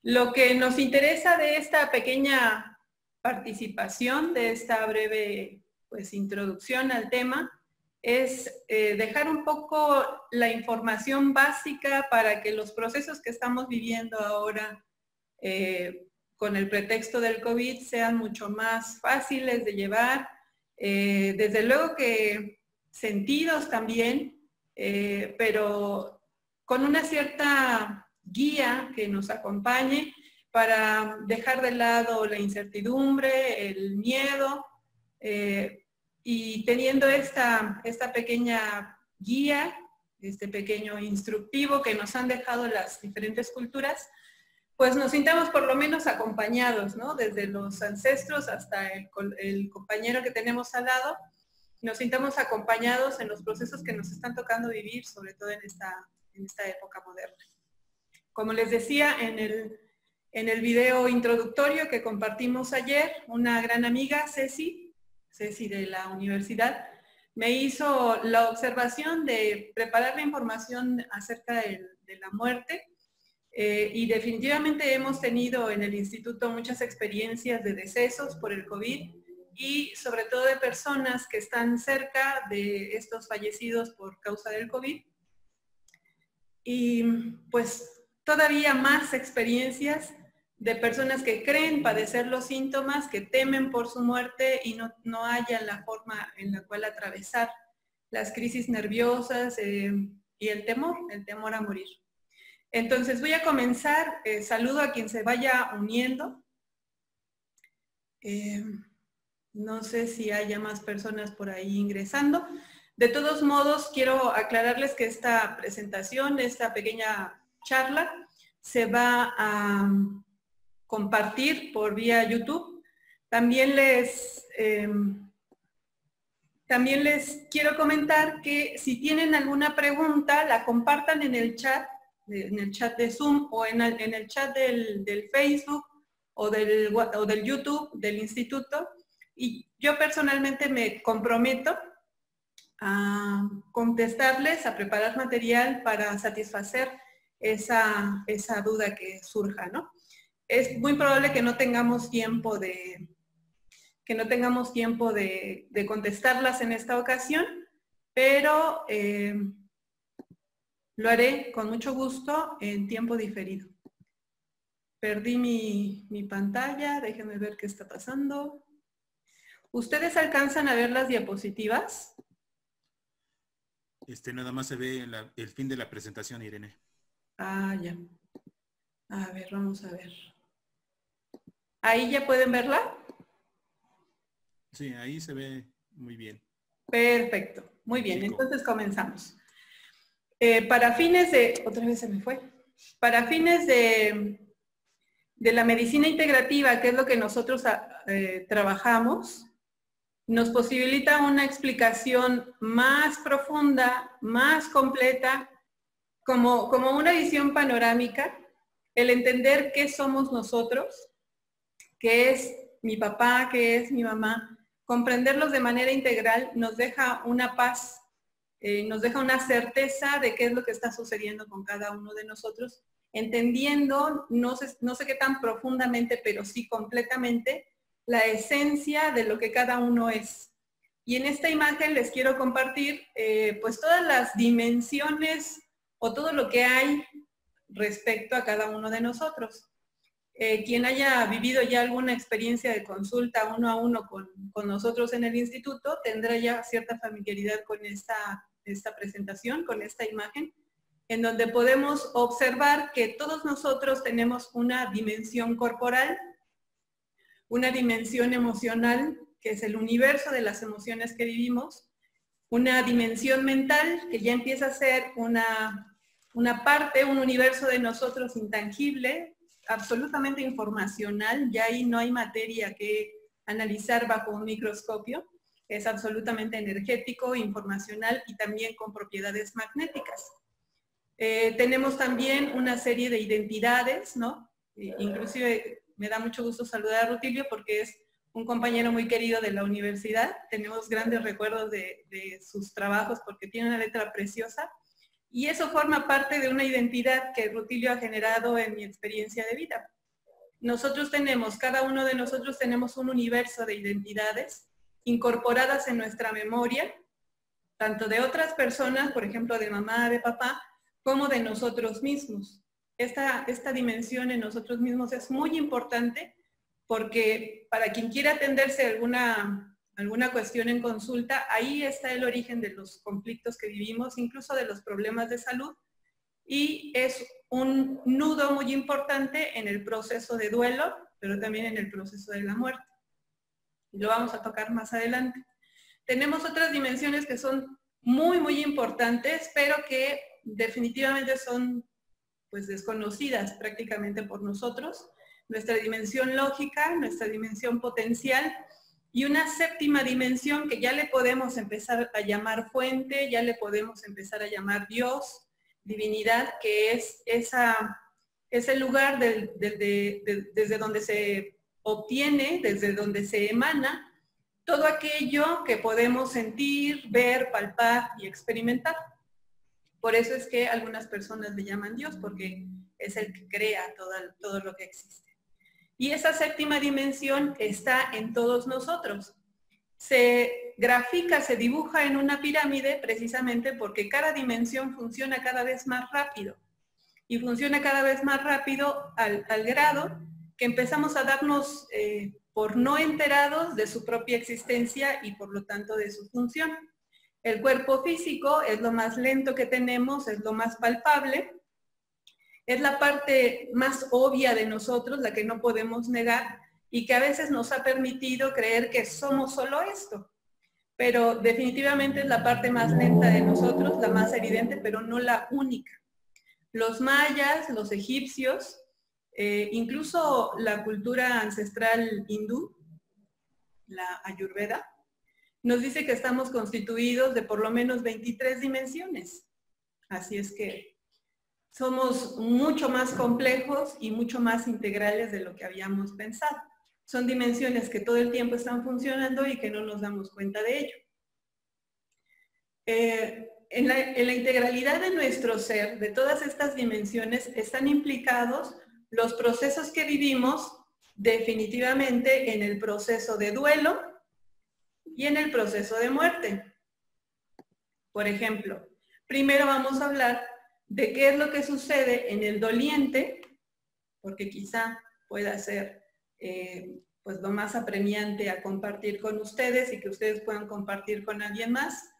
Lo que nos interesa de esta pequeña participación, de esta breve introducción al tema, es dejar un poco la información básica para que los procesos que estamos viviendo ahora con el pretexto del COVID sean mucho más fáciles de llevar, desde luego que sentidos también, pero con una cierta guía que nos acompañe para dejar de lado la incertidumbre, el miedo, y teniendo esta pequeña guía, este pequeño instructivo que nos han dejado las diferentes culturas, pues nos sintamos por lo menos acompañados, ¿no? Desde los ancestros hasta el compañero que tenemos al lado, nos sintamos acompañados en los procesos que nos están tocando vivir, sobre todo en esta época moderna. Como les decía en el video introductorio que compartimos ayer, una gran amiga, Ceci de la universidad, me hizo la observación de preparar la información acerca de la muerte, y definitivamente hemos tenido en el instituto muchas experiencias de decesos por el COVID y sobre todo de personas que están cerca de estos fallecidos por causa del COVID. Y pues todavía más experiencias de personas que creen padecer los síntomas, que temen por su muerte y no hallan la forma en la cual atravesar las crisis nerviosas y el temor a morir. Entonces voy a comenzar, saludo a quien se vaya uniendo. No sé si haya más personas por ahí ingresando. De todos modos, quiero aclararles que esta presentación, esta pequeña charla, se va a compartir por vía YouTube. También les quiero comentar que si tienen alguna pregunta, la compartan en el chat de Zoom o en el chat del Facebook o del YouTube del instituto. Y yo personalmente me comprometo a contestarles, a preparar material para satisfacer esa duda que surja, ¿no? Es muy probable que no tengamos tiempo de contestarlas en esta ocasión, pero lo haré con mucho gusto en tiempo diferido. Perdí mi pantalla, déjenme ver qué está pasando. ¿Ustedes alcanzan a ver las diapositivas? Nada más se ve el fin de la presentación, Irene. Ah, ya. A ver, vamos a ver. ¿Ahí ya pueden verla? Sí, ahí se ve muy bien. Perfecto, muy bien. Entonces comenzamos. Para fines de... Otra vez se me fue. Para fines de la medicina integrativa, que es lo que nosotros trabajamos, nos posibilita una explicación más profunda, más completa, como una visión panorámica, el entender qué somos nosotros, qué es mi papá, qué es mi mamá, comprenderlos de manera integral nos deja una paz, nos deja una certeza de qué es lo que está sucediendo con cada uno de nosotros, entendiendo, no sé qué tan profundamente, pero sí completamente, la esencia de lo que cada uno es. Y en esta imagen les quiero compartir pues todas las dimensiones o todo lo que hay respecto a cada uno de nosotros. Quien haya vivido ya alguna experiencia de consulta uno a uno con nosotros en el instituto tendrá ya cierta familiaridad con esta presentación, con esta imagen, en donde podemos observar que todos nosotros tenemos una dimensión corporal, una dimensión emocional, que es el universo de las emociones que vivimos, una dimensión mental, que ya empieza a ser una parte, un universo de nosotros intangible, absolutamente informacional, ya ahí no hay materia que analizar bajo un microscopio, es absolutamente energético, informacional y también con propiedades magnéticas. Tenemos también una serie de identidades, ¿no? Inclusive me da mucho gusto saludar a Rutilio porque es un compañero muy querido de la universidad. Tenemos grandes recuerdos de sus trabajos porque tiene una letra preciosa. Y eso forma parte de una identidad que Rutilio ha generado en mi experiencia de vida. nosotros tenemos, cada uno de nosotros tenemos un universo de identidades incorporadas en nuestra memoria, tanto de otras personas, por ejemplo, de mamá, de papá, como de nosotros mismos. Esta dimensión en nosotros mismos es muy importante porque para quien quiera atenderse alguna cuestión en consulta, ahí está el origen de los conflictos que vivimos, incluso de los problemas de salud, y es un nudo muy importante en el proceso de duelo, pero también en el proceso de la muerte. Lo vamos a tocar más adelante. Tenemos otras dimensiones que son muy, muy importantes, pero que definitivamente son pues desconocidas prácticamente por nosotros. Nuestra dimensión lógica, nuestra dimensión potencial y una séptima dimensión que ya le podemos empezar a llamar fuente, ya le podemos empezar a llamar Dios, divinidad, que es ese lugar desde donde se obtiene, desde donde se emana todo aquello que podemos sentir, ver, palpar y experimentar. Por eso es que algunas personas le llaman Dios, porque es el que crea todo lo que existe. Y esa séptima dimensión está en todos nosotros. Se grafica, se dibuja en una pirámide precisamente porque cada dimensión funciona cada vez más rápido. Y funciona cada vez más rápido al grado que empezamos a darnos por no enterados de su propia existencia y por lo tanto de su función. El cuerpo físico es lo más lento que tenemos, es lo más palpable, es la parte más obvia de nosotros, la que no podemos negar y que a veces nos ha permitido creer que somos solo esto. Pero definitivamente es la parte más lenta de nosotros, la más evidente, pero no la única. Los mayas, los egipcios, incluso la cultura ancestral hindú, la Ayurveda, nos dice que estamos constituidos de por lo menos 23 dimensiones. Así es que somos mucho más complejos y mucho más integrales de lo que habíamos pensado. Son dimensiones que todo el tiempo están funcionando y que no nos damos cuenta de ello. En la integralidad de nuestro ser, de todas estas dimensiones, están implicados los procesos que vivimos definitivamente en el proceso de duelo y en el proceso de muerte. Por ejemplo, primero vamos a hablar de qué es lo que sucede en el doliente, porque quizá pueda ser pues lo más apremiante a compartir con ustedes y que ustedes puedan compartir con alguien más.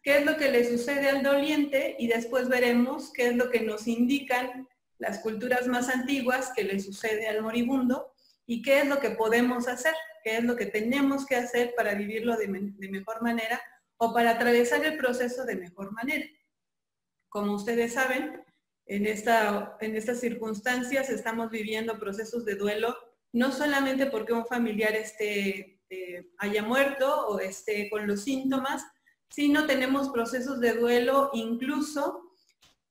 ¿Qué es lo que le sucede al doliente? Y después veremos qué es lo que nos indican las culturas más antiguas que le sucede al moribundo y qué es lo que podemos hacer, qué es lo que tenemos que hacer para vivirlo de mejor manera o para atravesar el proceso de mejor manera. Como ustedes saben, en estas circunstancias estamos viviendo procesos de duelo, no solamente porque un familiar haya muerto o esté con los síntomas, sino tenemos procesos de duelo incluso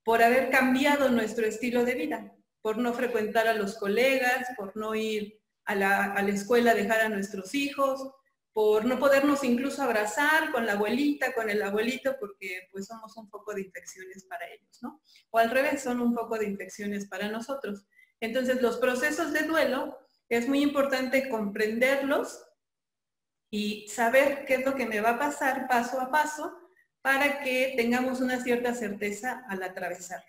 por haber cambiado nuestro estilo de vida, por no frecuentar a los colegas, por no ir a la escuela a dejar a nuestros hijos, por no podernos incluso abrazar con la abuelita, con el abuelito, porque pues somos un foco de infecciones para ellos, ¿no? O al revés, son un foco de infecciones para nosotros. Entonces, los procesos de duelo es muy importante comprenderlos y saber qué es lo que me va a pasar paso a paso para que tengamos una cierta certeza al atravesar.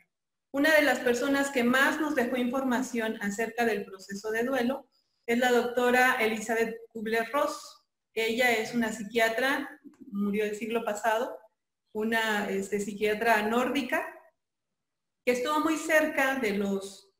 Una de las personas que más nos dejó información acerca del proceso de duelo es la doctora Elizabeth Kubler-Ross. Ella es una psiquiatra, murió el siglo pasado, una psiquiatra nórdica, que estuvo muy cerca de los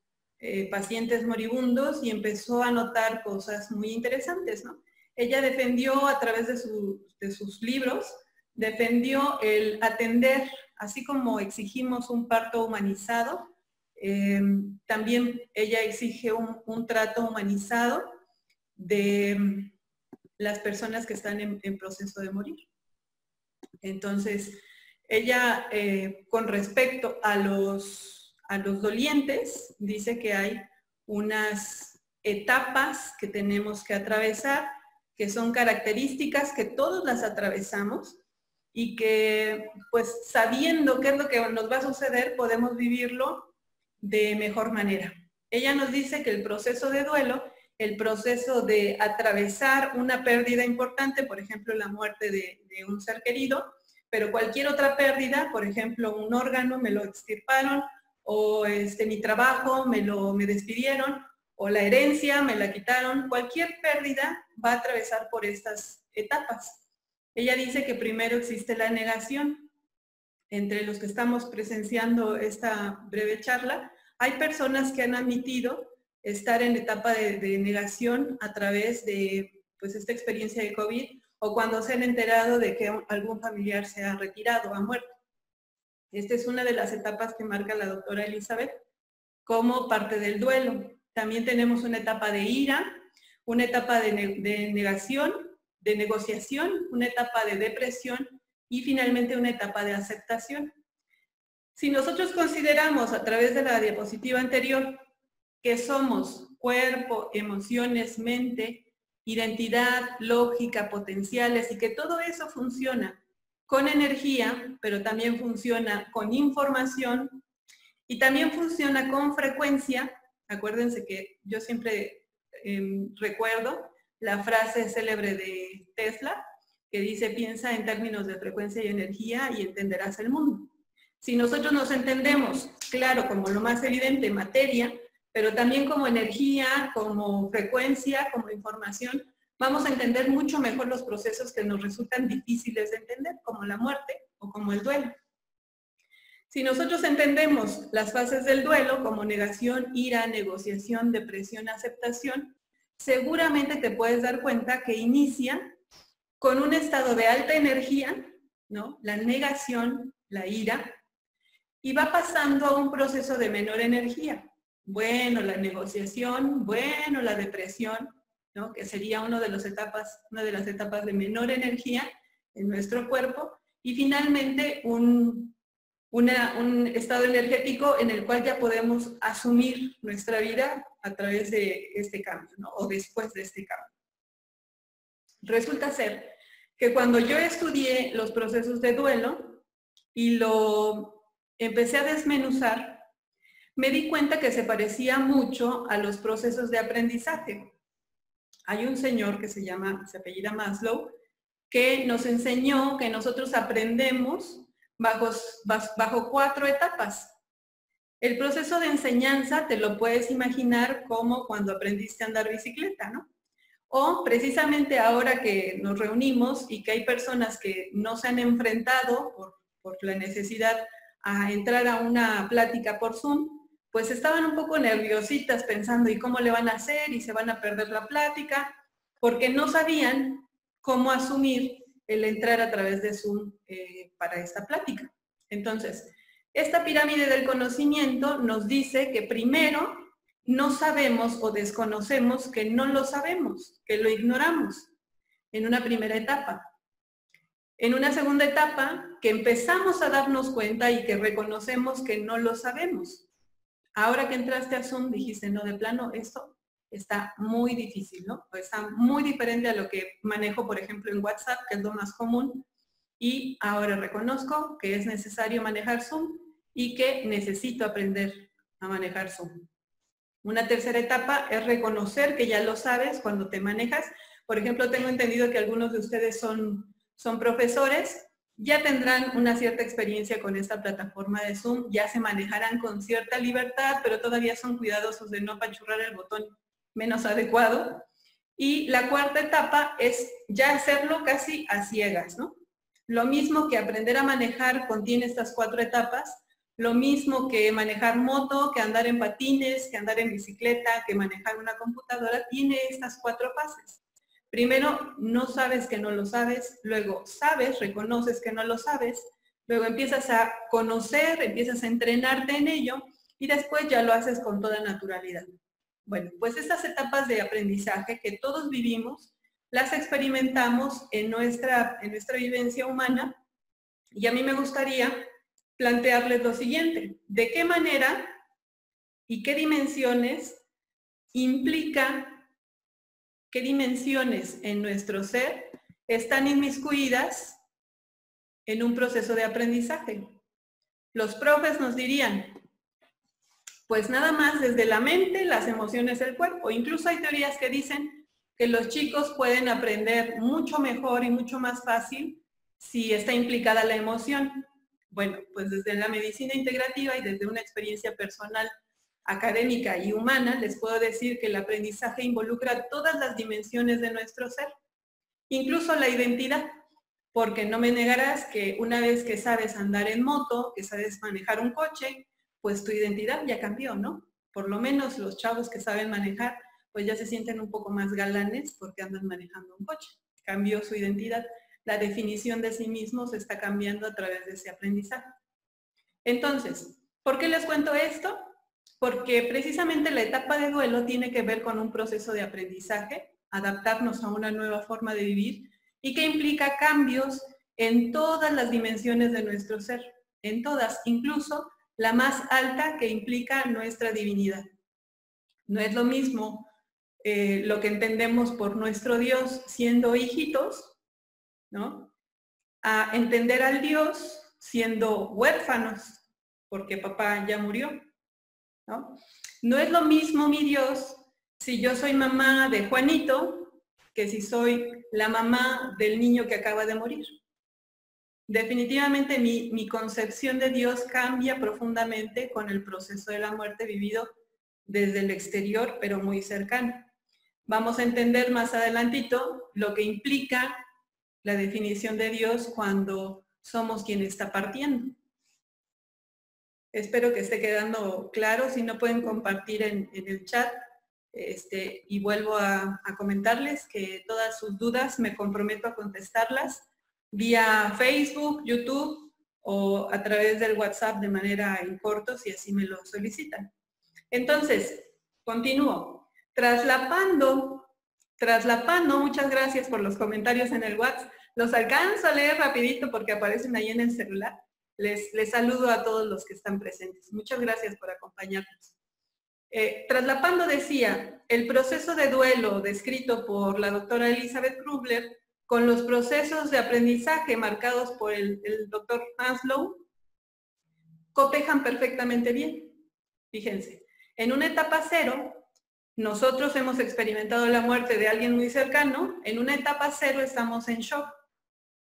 pacientes moribundos y empezó a notar cosas muy interesantes, ¿no? Ella defendió a través de sus libros, defendió el atender, así como exigimos un parto humanizado, también ella exige un trato humanizado de las personas que están en proceso de morir. Entonces, ella, con respecto a los dolientes, dice que hay unas etapas que tenemos que atravesar, que son características que todos las atravesamos y que, pues, sabiendo qué es lo que nos va a suceder, podemos vivirlo de mejor manera. Ella nos dice que el proceso de duelo el proceso de atravesar una pérdida importante, por ejemplo, la muerte de un ser querido, pero cualquier otra pérdida, por ejemplo, un órgano me lo extirparon, o mi trabajo me despidieron, o la herencia me la quitaron, cualquier pérdida va a atravesar por estas etapas. Ella dice que primero existe la negación. Entre los que estamos presenciando esta breve charla, hay personas que han admitido estar en etapa de negación a través de pues, esta experiencia de COVID, o cuando se han enterado de que algún familiar se ha retirado, ha muerto. Esta es una de las etapas que marca la doctora Elizabeth como parte del duelo. También tenemos una etapa de ira, una etapa de negación, de negociación, una etapa de depresión y finalmente una etapa de aceptación. Si nosotros consideramos a través de la diapositiva anterior que somos cuerpo, emociones, mente, identidad, lógica, potenciales, y que todo eso funciona con energía, pero también funciona con información y también funciona con frecuencia. Acuérdense que yo siempre recuerdo la frase célebre de Tesla, que dice: piensa en términos de frecuencia y energía y entenderás el mundo. Si nosotros nos entendemos, claro, como lo más evidente, materia, pero también como energía, como frecuencia, como información, vamos a entender mucho mejor los procesos que nos resultan difíciles de entender, como la muerte o como el duelo. Si nosotros entendemos las fases del duelo como negación, ira, negociación, depresión, aceptación, seguramente te puedes dar cuenta que inicia con un estado de alta energía, ¿no? La negación, la ira, y va pasando a un proceso de menor energía. Bueno, la negociación, bueno, la depresión, ¿no? Que sería una de las etapas de menor energía en nuestro cuerpo, y finalmente un estado energético en el cual ya podemos asumir nuestra vida a través de este cambio, ¿no? O después de este cambio. Resulta ser que cuando yo estudié los procesos de duelo y lo empecé a desmenuzar, me di cuenta que se parecía mucho a los procesos de aprendizaje. Hay un señor que se apellida Maslow, que nos enseñó que nosotros aprendemos bajo 4 etapas. El proceso de enseñanza te lo puedes imaginar como cuando aprendiste a andar bicicleta, ¿no? O precisamente ahora que nos reunimos y que hay personas que no se han enfrentado por la necesidad a entrar a una plática por Zoom, pues estaban un poco nerviositas pensando ¿y cómo le van a hacer? Y se van a perder la plática, porque no sabían cómo asumir el entrar a través de Zoom para esta plática. Entonces, esta pirámide del conocimiento nos dice que primero no sabemos o desconocemos que no lo sabemos, que lo ignoramos en una primera etapa. En una segunda etapa, que empezamos a darnos cuenta y que reconocemos que no lo sabemos. Ahora que entraste a Zoom dijiste, no, de plano, esto está muy difícil, ¿no? Está muy diferente a lo que manejo, por ejemplo, en WhatsApp, que es lo más común, y ahora reconozco que es necesario manejar Zoom y que necesito aprender a manejar Zoom. Una tercera etapa es reconocer que ya lo sabes cuando te manejas. Por ejemplo, tengo entendido que algunos de ustedes son profesores, ya tendrán una cierta experiencia con esta plataforma de Zoom, ya se manejarán con cierta libertad, pero todavía son cuidadosos de no apachurrar el botón menos adecuado. Y la cuarta etapa es ya hacerlo casi a ciegas, ¿no? Lo mismo que aprender a manejar contiene estas 4 etapas, lo mismo que manejar moto, que andar en patines, que andar en bicicleta, que manejar una computadora, tiene estas 4 fases. Primero, no sabes que no lo sabes, luego sabes, reconoces que no lo sabes, luego empiezas a conocer, empiezas a entrenarte en ello y después ya lo haces con toda naturalidad. Bueno, pues estas etapas de aprendizaje que todos vivimos, las experimentamos en nuestra vivencia humana, y a mí me gustaría plantearles lo siguiente: ¿de qué manera y qué dimensiones implica, qué dimensiones en nuestro ser están inmiscuidas en un proceso de aprendizaje? Los profes nos dirían, Pues nada más desde la mente, las emociones del cuerpo. Incluso hay teorías que dicen que los chicos pueden aprender mucho mejor y mucho más fácil si está implicada la emoción. Bueno, pues desde la medicina integrativa y desde una experiencia personal, académica y humana, les puedo decir que el aprendizaje involucra todas las dimensiones de nuestro ser, incluso la identidad, porque no me negarás que una vez que sabes andar en moto, que sabes manejar un coche, pues tu identidad ya cambió, ¿no? Por lo menos los chavos que saben manejar, pues ya se sienten un poco más galanes porque andan manejando un coche. Cambió su identidad. La definición de sí mismos está cambiando a través de ese aprendizaje. Entonces, ¿por qué les cuento esto? Porque precisamente la etapa de duelo tiene que ver con un proceso de aprendizaje, adaptarnos a una nueva forma de vivir y que implica cambios en todas las dimensiones de nuestro ser, en todas, incluso la más alta que implica nuestra divinidad. No es lo mismo lo que entendemos por nuestro Dios siendo hijitos, ¿no? A entender al Dios siendo huérfanos, porque papá ya murió, ¿no? No es lo mismo mi Dios si yo soy mamá de Juanito que si soy la mamá del niño que acaba de morir. Definitivamente mi concepción de Dios cambia profundamente con el proceso de la muerte vivido desde el exterior, pero muy cercano. Vamos a entender más adelantito lo que implica la definición de Dios cuando somos quien está partiendo. Espero que esté quedando claro. Si no, pueden compartir en el chat. Y vuelvo a comentarles que todas sus dudas me comprometo a contestarlas vía Facebook, YouTube o a través del WhatsApp de manera en corto, si así me lo solicitan. Entonces, continúo. Traslapando, muchas gracias por los comentarios en el WhatsApp. Los alcanzo a leer rapidito porque aparecen ahí en el celular. Les saludo a todos los que están presentes. Muchas gracias por acompañarnos. Traslapando decía, el proceso de duelo descrito por la doctora Elizabeth Kubler con los procesos de aprendizaje marcados por el doctor Maslow cotejan perfectamente bien. Fíjense, en una etapa cero, nosotros hemos experimentado la muerte de alguien muy cercano. En una etapa cero estamos en shock.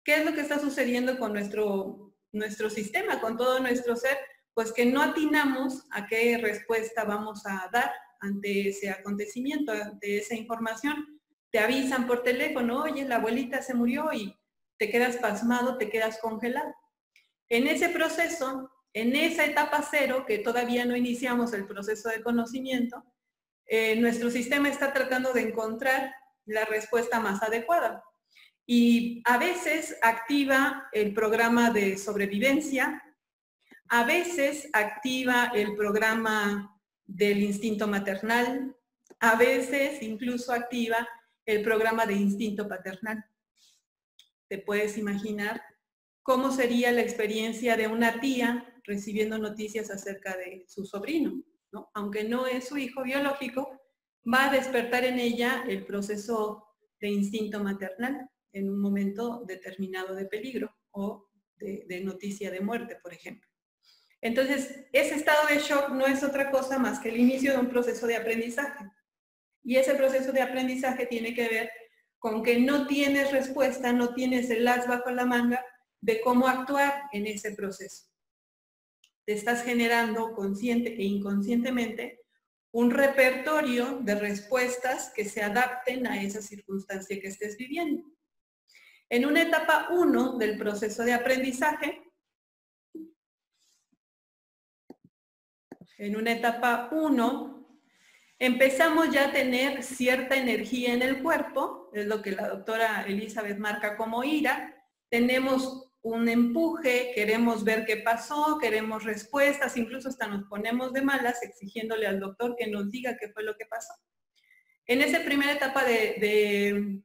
¿Qué es lo que está sucediendo con nuestro sistema, con todo nuestro ser? Pues que no atinamos a qué respuesta vamos a dar ante ese acontecimiento, ante esa información. Te avisan por teléfono, oye, la abuelita se murió y te quedas pasmado, te quedas congelado. En ese proceso, en esa etapa cero, que todavía no iniciamos el proceso de conocimiento, nuestro sistema está tratando de encontrar la respuesta más adecuada. Y a veces activa el programa de sobrevivencia, a veces activa el programa del instinto maternal, a veces incluso activa el programa de instinto paternal. Te puedes imaginar cómo sería la experiencia de una tía recibiendo noticias acerca de su sobrino, ¿no? Aunque no es su hijo biológico, va a despertar en ella el proceso de instinto maternal en un momento determinado de peligro o de noticia de muerte, por ejemplo. Entonces, ese estado de shock no es otra cosa más que el inicio de un proceso de aprendizaje. Y ese proceso de aprendizaje tiene que ver con que no tienes respuesta, no tienes el as bajo la manga de cómo actuar en ese proceso. Te estás generando consciente e inconscientemente un repertorio de respuestas que se adapten a esa circunstancia que estés viviendo. En una etapa 1 del proceso de aprendizaje, empezamos ya a tener cierta energía en el cuerpo, es lo que la doctora Elizabeth marca como ira. Tenemos un empuje, queremos ver qué pasó, queremos respuestas, incluso hasta nos ponemos de malas exigiéndole al doctor que nos diga qué fue lo que pasó. En esa primera etapa de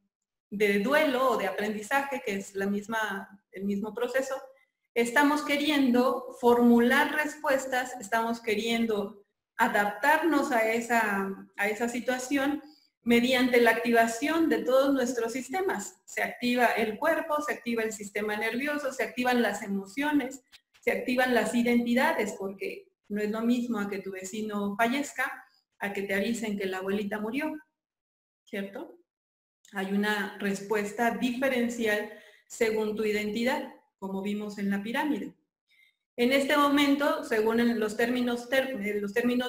duelo o de aprendizaje, que es el mismo proceso, estamos queriendo formular respuestas, estamos queriendo adaptarnos a esa situación mediante la activación de todos nuestros sistemas. Se activa el cuerpo, se activa el sistema nervioso, se activan las emociones, se activan las identidades, porque No es lo mismo a que tu vecino fallezca, a que te avisen que la abuelita murió, ¿cierto? Hay una respuesta diferencial según tu identidad, como vimos en la pirámide. En este momento, según los términos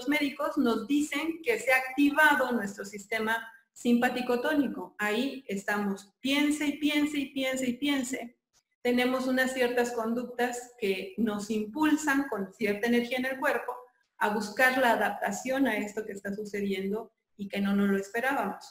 médicos, nos dicen que se ha activado nuestro sistema simpático tónico. Ahí estamos, piense y piense y piense y piense. Tenemos unas ciertas conductas que nos impulsan con cierta energía en el cuerpo a buscar la adaptación a esto que está sucediendo y que no nos lo esperábamos.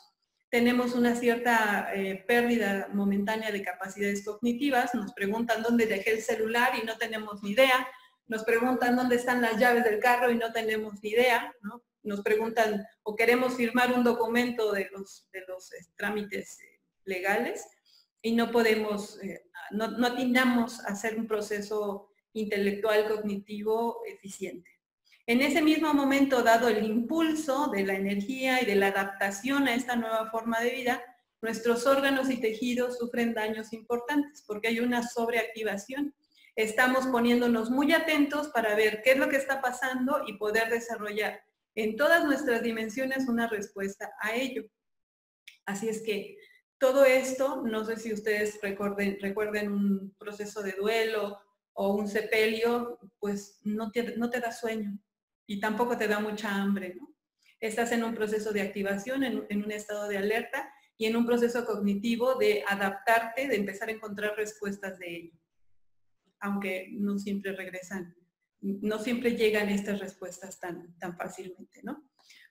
Tenemos una cierta pérdida momentánea de capacidades cognitivas, nos preguntan dónde dejé el celular y no tenemos ni idea, nos preguntan dónde están las llaves del carro y no tenemos ni idea, ¿no? Nos preguntan o queremos firmar un documento de los trámites legales y no podemos, no atinamos a hacer un proceso intelectual cognitivo eficiente. En ese mismo momento, dado el impulso de la energía y de la adaptación a esta nueva forma de vida, nuestros órganos y tejidos sufren daños importantes porque hay una sobreactivación. Estamos poniéndonos muy atentos para ver qué es lo que está pasando y poder desarrollar en todas nuestras dimensiones una respuesta a ello. Así es que todo esto, no sé si ustedes recuerden un proceso de duelo o un sepelio, pues no te da sueño. Y tampoco te da mucha hambre, ¿no? Estás en un proceso de activación, en un estado de alerta y en un proceso cognitivo de adaptarte, de empezar a encontrar respuestas de ello. Aunque no siempre regresan, no siempre llegan estas respuestas tan fácilmente, ¿no?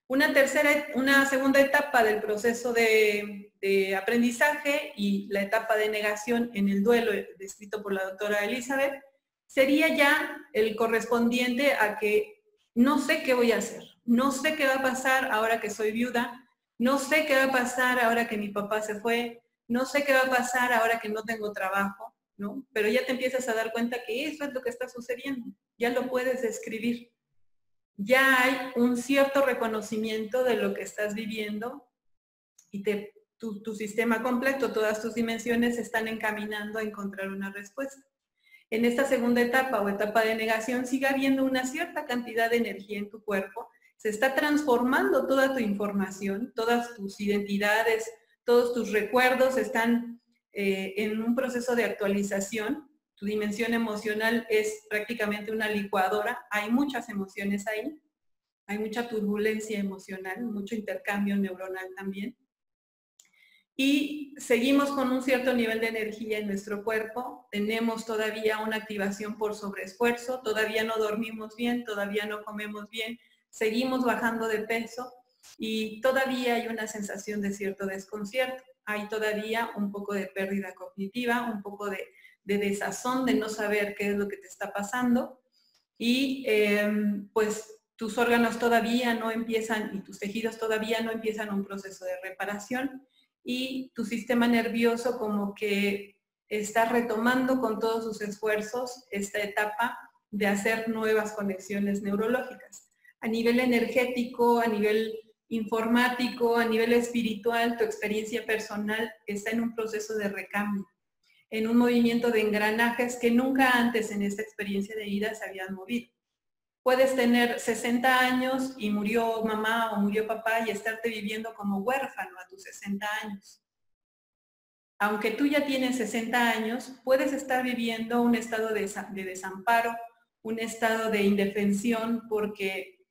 Una segunda etapa del proceso de aprendizaje y la etapa de negación en el duelo descrito por la doctora Elizabeth sería ya el correspondiente a que no sé qué voy a hacer, no sé qué va a pasar ahora que soy viuda, no sé qué va a pasar ahora que mi papá se fue, no sé qué va a pasar ahora que no tengo trabajo, ¿no? Pero ya te empiezas a dar cuenta que eso es lo que está sucediendo, ya lo puedes describir. Ya hay un cierto reconocimiento de lo que estás viviendo y tu sistema completo, todas tus dimensiones están encaminando a encontrar una respuesta. En esta segunda etapa o etapa de negación sigue habiendo una cierta cantidad de energía en tu cuerpo, se está transformando toda tu información, todas tus identidades, todos tus recuerdos están en un proceso de actualización. Tu dimensión emocional es prácticamente una licuadora, hay muchas emociones ahí, hay mucha turbulencia emocional, mucho intercambio neuronal también. Y seguimos con un cierto nivel de energía en nuestro cuerpo, tenemos todavía una activación por sobreesfuerzo, todavía no dormimos bien, todavía no comemos bien, seguimos bajando de peso y todavía hay una sensación de cierto desconcierto. Hay todavía un poco de pérdida cognitiva, un poco de desazón, de no saber qué es lo que te está pasando y pues tus órganos todavía no empiezan y tus tejidos todavía no empiezan un proceso de reparación y tu sistema nervioso como que está retomando con todos sus esfuerzos esta etapa de hacer nuevas conexiones neurológicas. A nivel energético, a nivel informático, a nivel espiritual, tu experiencia personal está en un proceso de recambio, en un movimiento de engranajes que nunca antes en esta experiencia de vida se habían movido. Puedes tener 60 años y murió mamá o murió papá y estarte viviendo como huérfano a tus 60 años. Aunque tú ya tienes 60 años, puedes estar viviendo un estado de desamparo, un estado de indefensión porque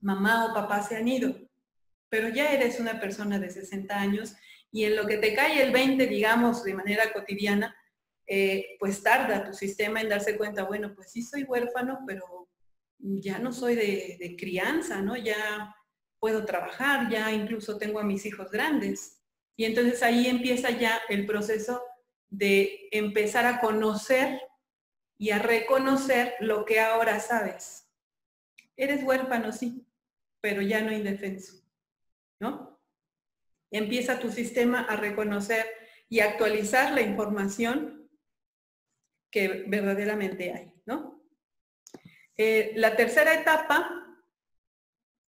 mamá o papá se han ido. Pero ya eres una persona de 60 años y en lo que te cae el 20, digamos, de manera cotidiana, pues tarda tu sistema en darse cuenta, bueno, pues sí soy huérfano, pero ya no soy de crianza, ¿no? Ya puedo trabajar, ya incluso tengo a mis hijos grandes. Y entonces ahí empieza ya el proceso de empezar a conocer y a reconocer lo que ahora sabes. Eres huérfano, sí, pero ya no indefenso, ¿no? Empieza tu sistema a reconocer y actualizar la información que verdaderamente hay, ¿no? La tercera etapa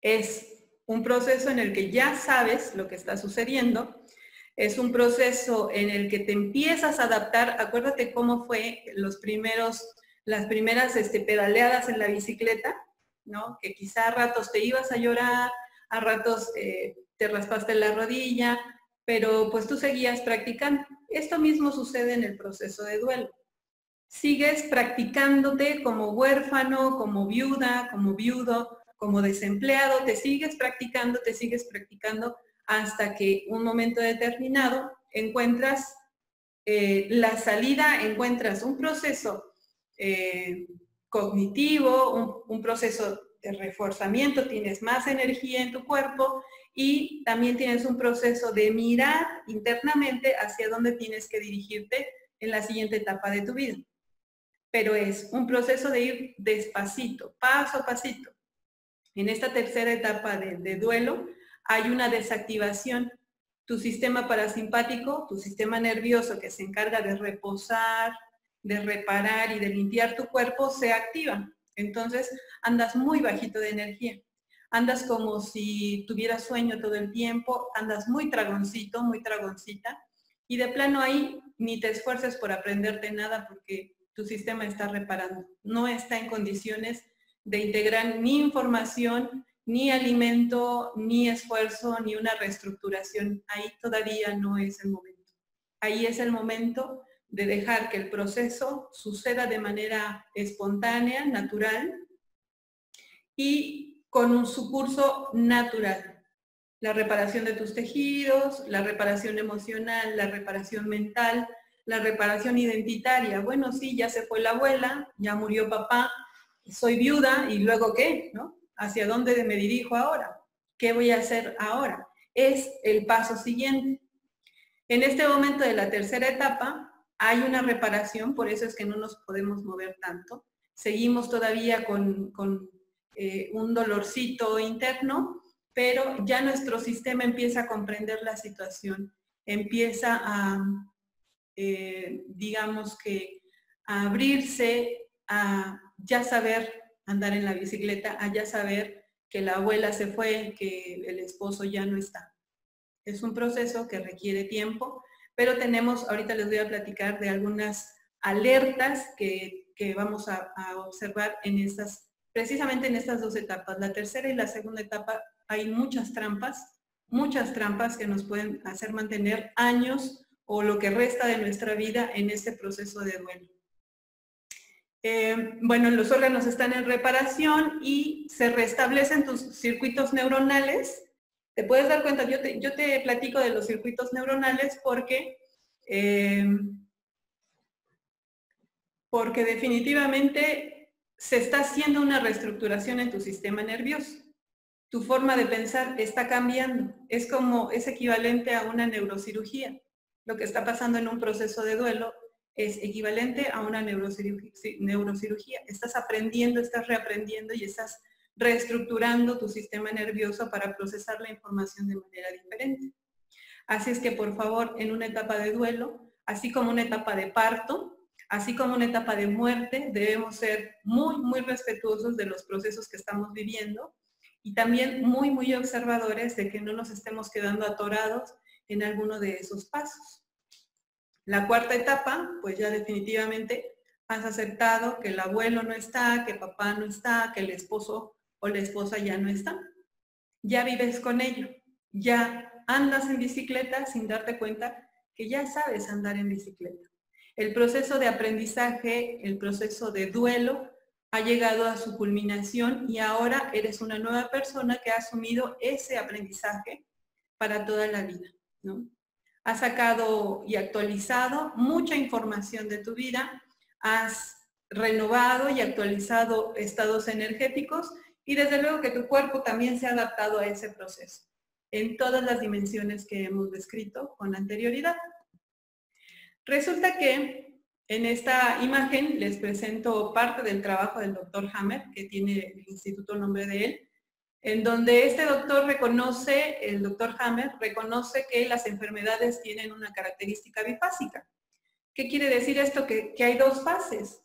es un proceso en el que ya sabes lo que está sucediendo, es un proceso en el que te empiezas a adaptar, acuérdate cómo fue las primeras pedaleadas en la bicicleta, ¿no? Que quizá a ratos te ibas a llorar, a ratos te raspaste la rodilla, pero pues tú seguías practicando. Esto mismo sucede en el proceso de duelo. Sigues practicándote como huérfano, como viuda, como viudo, como desempleado, te sigues practicando hasta que un momento determinado encuentras la salida, encuentras un proceso cognitivo, un proceso de reforzamiento, tienes más energía en tu cuerpo y también tienes un proceso de mirar internamente hacia dónde tienes que dirigirte en la siguiente etapa de tu vida. Pero es un proceso de ir despacito, paso a pasito. En esta tercera etapa de duelo hay una desactivación. Tu sistema parasimpático, tu sistema nervioso que se encarga de reposar, de reparar y de limpiar tu cuerpo, se activa. Entonces andas muy bajito de energía. Andas como si tuvieras sueño todo el tiempo, andas muy tragoncito, muy tragoncita. Y de plano ahí ni te esfuerces por aprenderte nada porque tu sistema está reparando. No está en condiciones de integrar ni información, ni alimento, ni esfuerzo, ni una reestructuración. Ahí todavía no es el momento. Ahí es el momento de dejar que el proceso suceda de manera espontánea, natural y con su curso natural. La reparación de tus tejidos, la reparación emocional, la reparación mental, la reparación identitaria. Bueno, sí, ya se fue la abuela, ya murió papá, soy viuda y luego ¿qué? ¿No? ¿Hacia dónde me dirijo ahora? ¿Qué voy a hacer ahora? Es el paso siguiente. En este momento de la tercera etapa hay una reparación, por eso es que no nos podemos mover tanto. Seguimos todavía con un dolorcito interno, pero ya nuestro sistema empieza a comprender la situación, empieza a, digamos que, a abrirse, a ya saber andar en la bicicleta, a ya saber que la abuela se fue, que el esposo ya no está. Es un proceso que requiere tiempo, pero tenemos, ahorita les voy a platicar de algunas alertas que vamos a observar en estas, precisamente en estas dos etapas. La tercera y la segunda etapa hay muchas trampas que nos pueden hacer mantener años o lo que resta de nuestra vida en este proceso de duelo. Bueno, los órganos están en reparación y se restablecen tus circuitos neuronales. Te puedes dar cuenta, yo te platico de los circuitos neuronales porque definitivamente se está haciendo una reestructuración en tu sistema nervioso. Tu forma de pensar está cambiando. Es equivalente a una neurocirugía. Lo que está pasando en un proceso de duelo es equivalente a una neurocirugía. Estás aprendiendo, estás reaprendiendo y estás reestructurando tu sistema nervioso para procesar la información de manera diferente. Así es que, por favor, en una etapa de duelo, así como una etapa de parto, así como una etapa de muerte, debemos ser muy, muy respetuosos de los procesos que estamos viviendo y también muy, muy observadores de que no nos estemos quedando atorados en alguno de esos pasos. La cuarta etapa, pues ya definitivamente has aceptado que el abuelo no está, que papá no está, que el esposo o la esposa ya no está. Ya vives con ello, ya andas en bicicleta sin darte cuenta que ya sabes andar en bicicleta. El proceso de aprendizaje, el proceso de duelo ha llegado a su culminación y ahora eres una nueva persona que ha asumido ese aprendizaje para toda la vida, ¿no? Has sacado y actualizado mucha información de tu vida, has renovado y actualizado estados energéticos y desde luego que tu cuerpo también se ha adaptado a ese proceso en todas las dimensiones que hemos descrito con anterioridad. Resulta que en esta imagen les presento parte del trabajo del Dr. Hammer, que tiene el instituto en nombre de él, en donde este doctor reconoce, el Dr. Hammer, reconoce que las enfermedades tienen una característica bifásica. ¿Qué quiere decir esto? Que hay dos fases.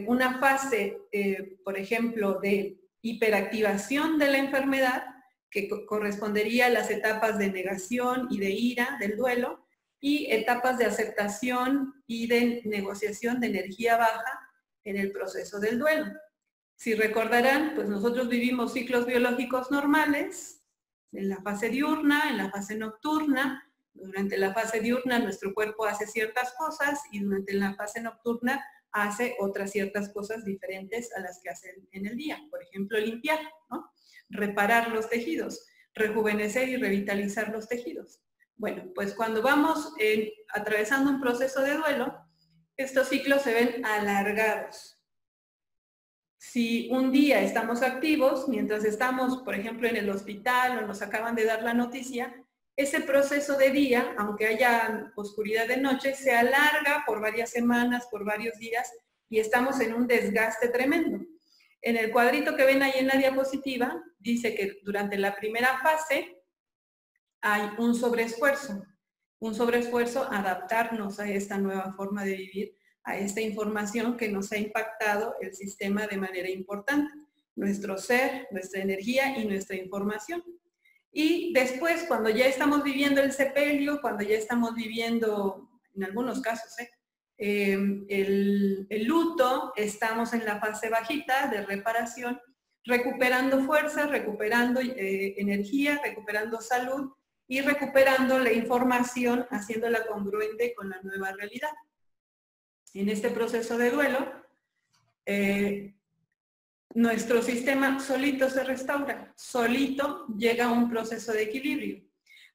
Una fase, por ejemplo, de hiperactivación de la enfermedad, que correspondería a las etapas de negación y de ira, del duelo, y etapas de aceptación y de negociación de energía baja en el proceso del duelo. Si recordarán, pues nosotros vivimos ciclos biológicos normales, en la fase diurna, en la fase nocturna. Durante la fase diurna nuestro cuerpo hace ciertas cosas y durante la fase nocturna hace otras ciertas cosas diferentes a las que hace en el día. Por ejemplo, limpiar, ¿no? Reparar los tejidos, rejuvenecer y revitalizar los tejidos. Bueno, pues cuando vamos atravesando un proceso de duelo, estos ciclos se ven alargados. Si un día estamos activos, mientras estamos, por ejemplo, en el hospital o nos acaban de dar la noticia, ese proceso de día, aunque haya oscuridad de noche, se alarga por varias semanas, por varios días, y estamos en un desgaste tremendo. En el cuadrito que ven ahí en la diapositiva, dice que durante la primera fase hay un sobreesfuerzo a adaptarnos a esta nueva forma de vivir, a esta información que nos ha impactado el sistema de manera importante, nuestro ser, nuestra energía y nuestra información. Y después, cuando ya estamos viviendo el sepelio, cuando ya estamos viviendo, en algunos casos, el luto, estamos en la fase bajita de reparación, recuperando fuerza, recuperando energía, recuperando salud y recuperando la información, haciéndola congruente con la nueva realidad. En este proceso de duelo, nuestro sistema solito se restaura, solito llega a un proceso de equilibrio.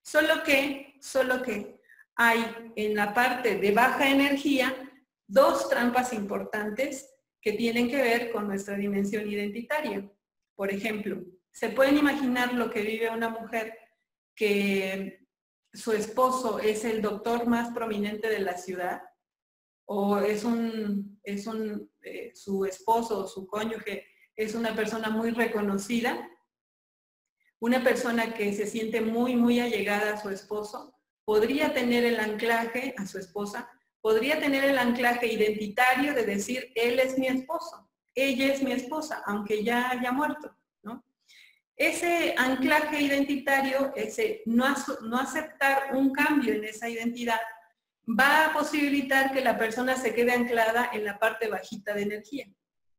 Solo que hay en la parte de baja energía dos trampas importantes que tienen que ver con nuestra dimensión identitaria. Por ejemplo, ¿se pueden imaginar lo que vive una mujer que su esposo es el doctor más prominente de la ciudad? O su esposo o su cónyuge es una persona muy reconocida, una persona que se siente muy, muy allegada a su esposo, podría tener el anclaje a su esposa, podría tener el anclaje identitario de decir, él es mi esposo, ella es mi esposa, aunque ya haya muerto, ¿no? Ese anclaje identitario, ese no aceptar un cambio en esa identidad, va a posibilitar que la persona se quede anclada en la parte bajita de energía.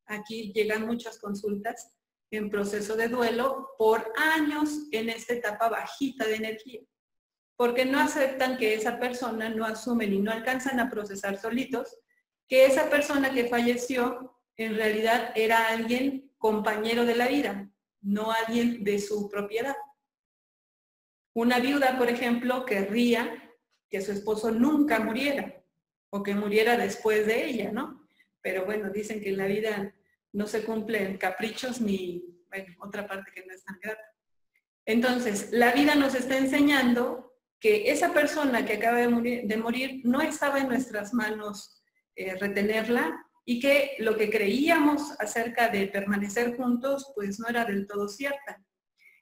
Aquí llegan muchas consultas en proceso de duelo por años en esta etapa bajita de energía, porque no aceptan que esa persona, no asumen y no alcanzan a procesar solitos que esa persona que falleció en realidad era alguien compañero de la vida, no alguien de su propiedad. Una viuda, por ejemplo, querría que su esposo nunca muriera o que muriera después de ella, ¿no? Pero bueno, dicen que en la vida no se cumplen caprichos ni, bueno, otra parte que no es tan grata. Entonces, la vida nos está enseñando que esa persona que acaba de morir no estaba en nuestras manos retenerla y que lo que creíamos acerca de permanecer juntos, pues no era del todo cierta.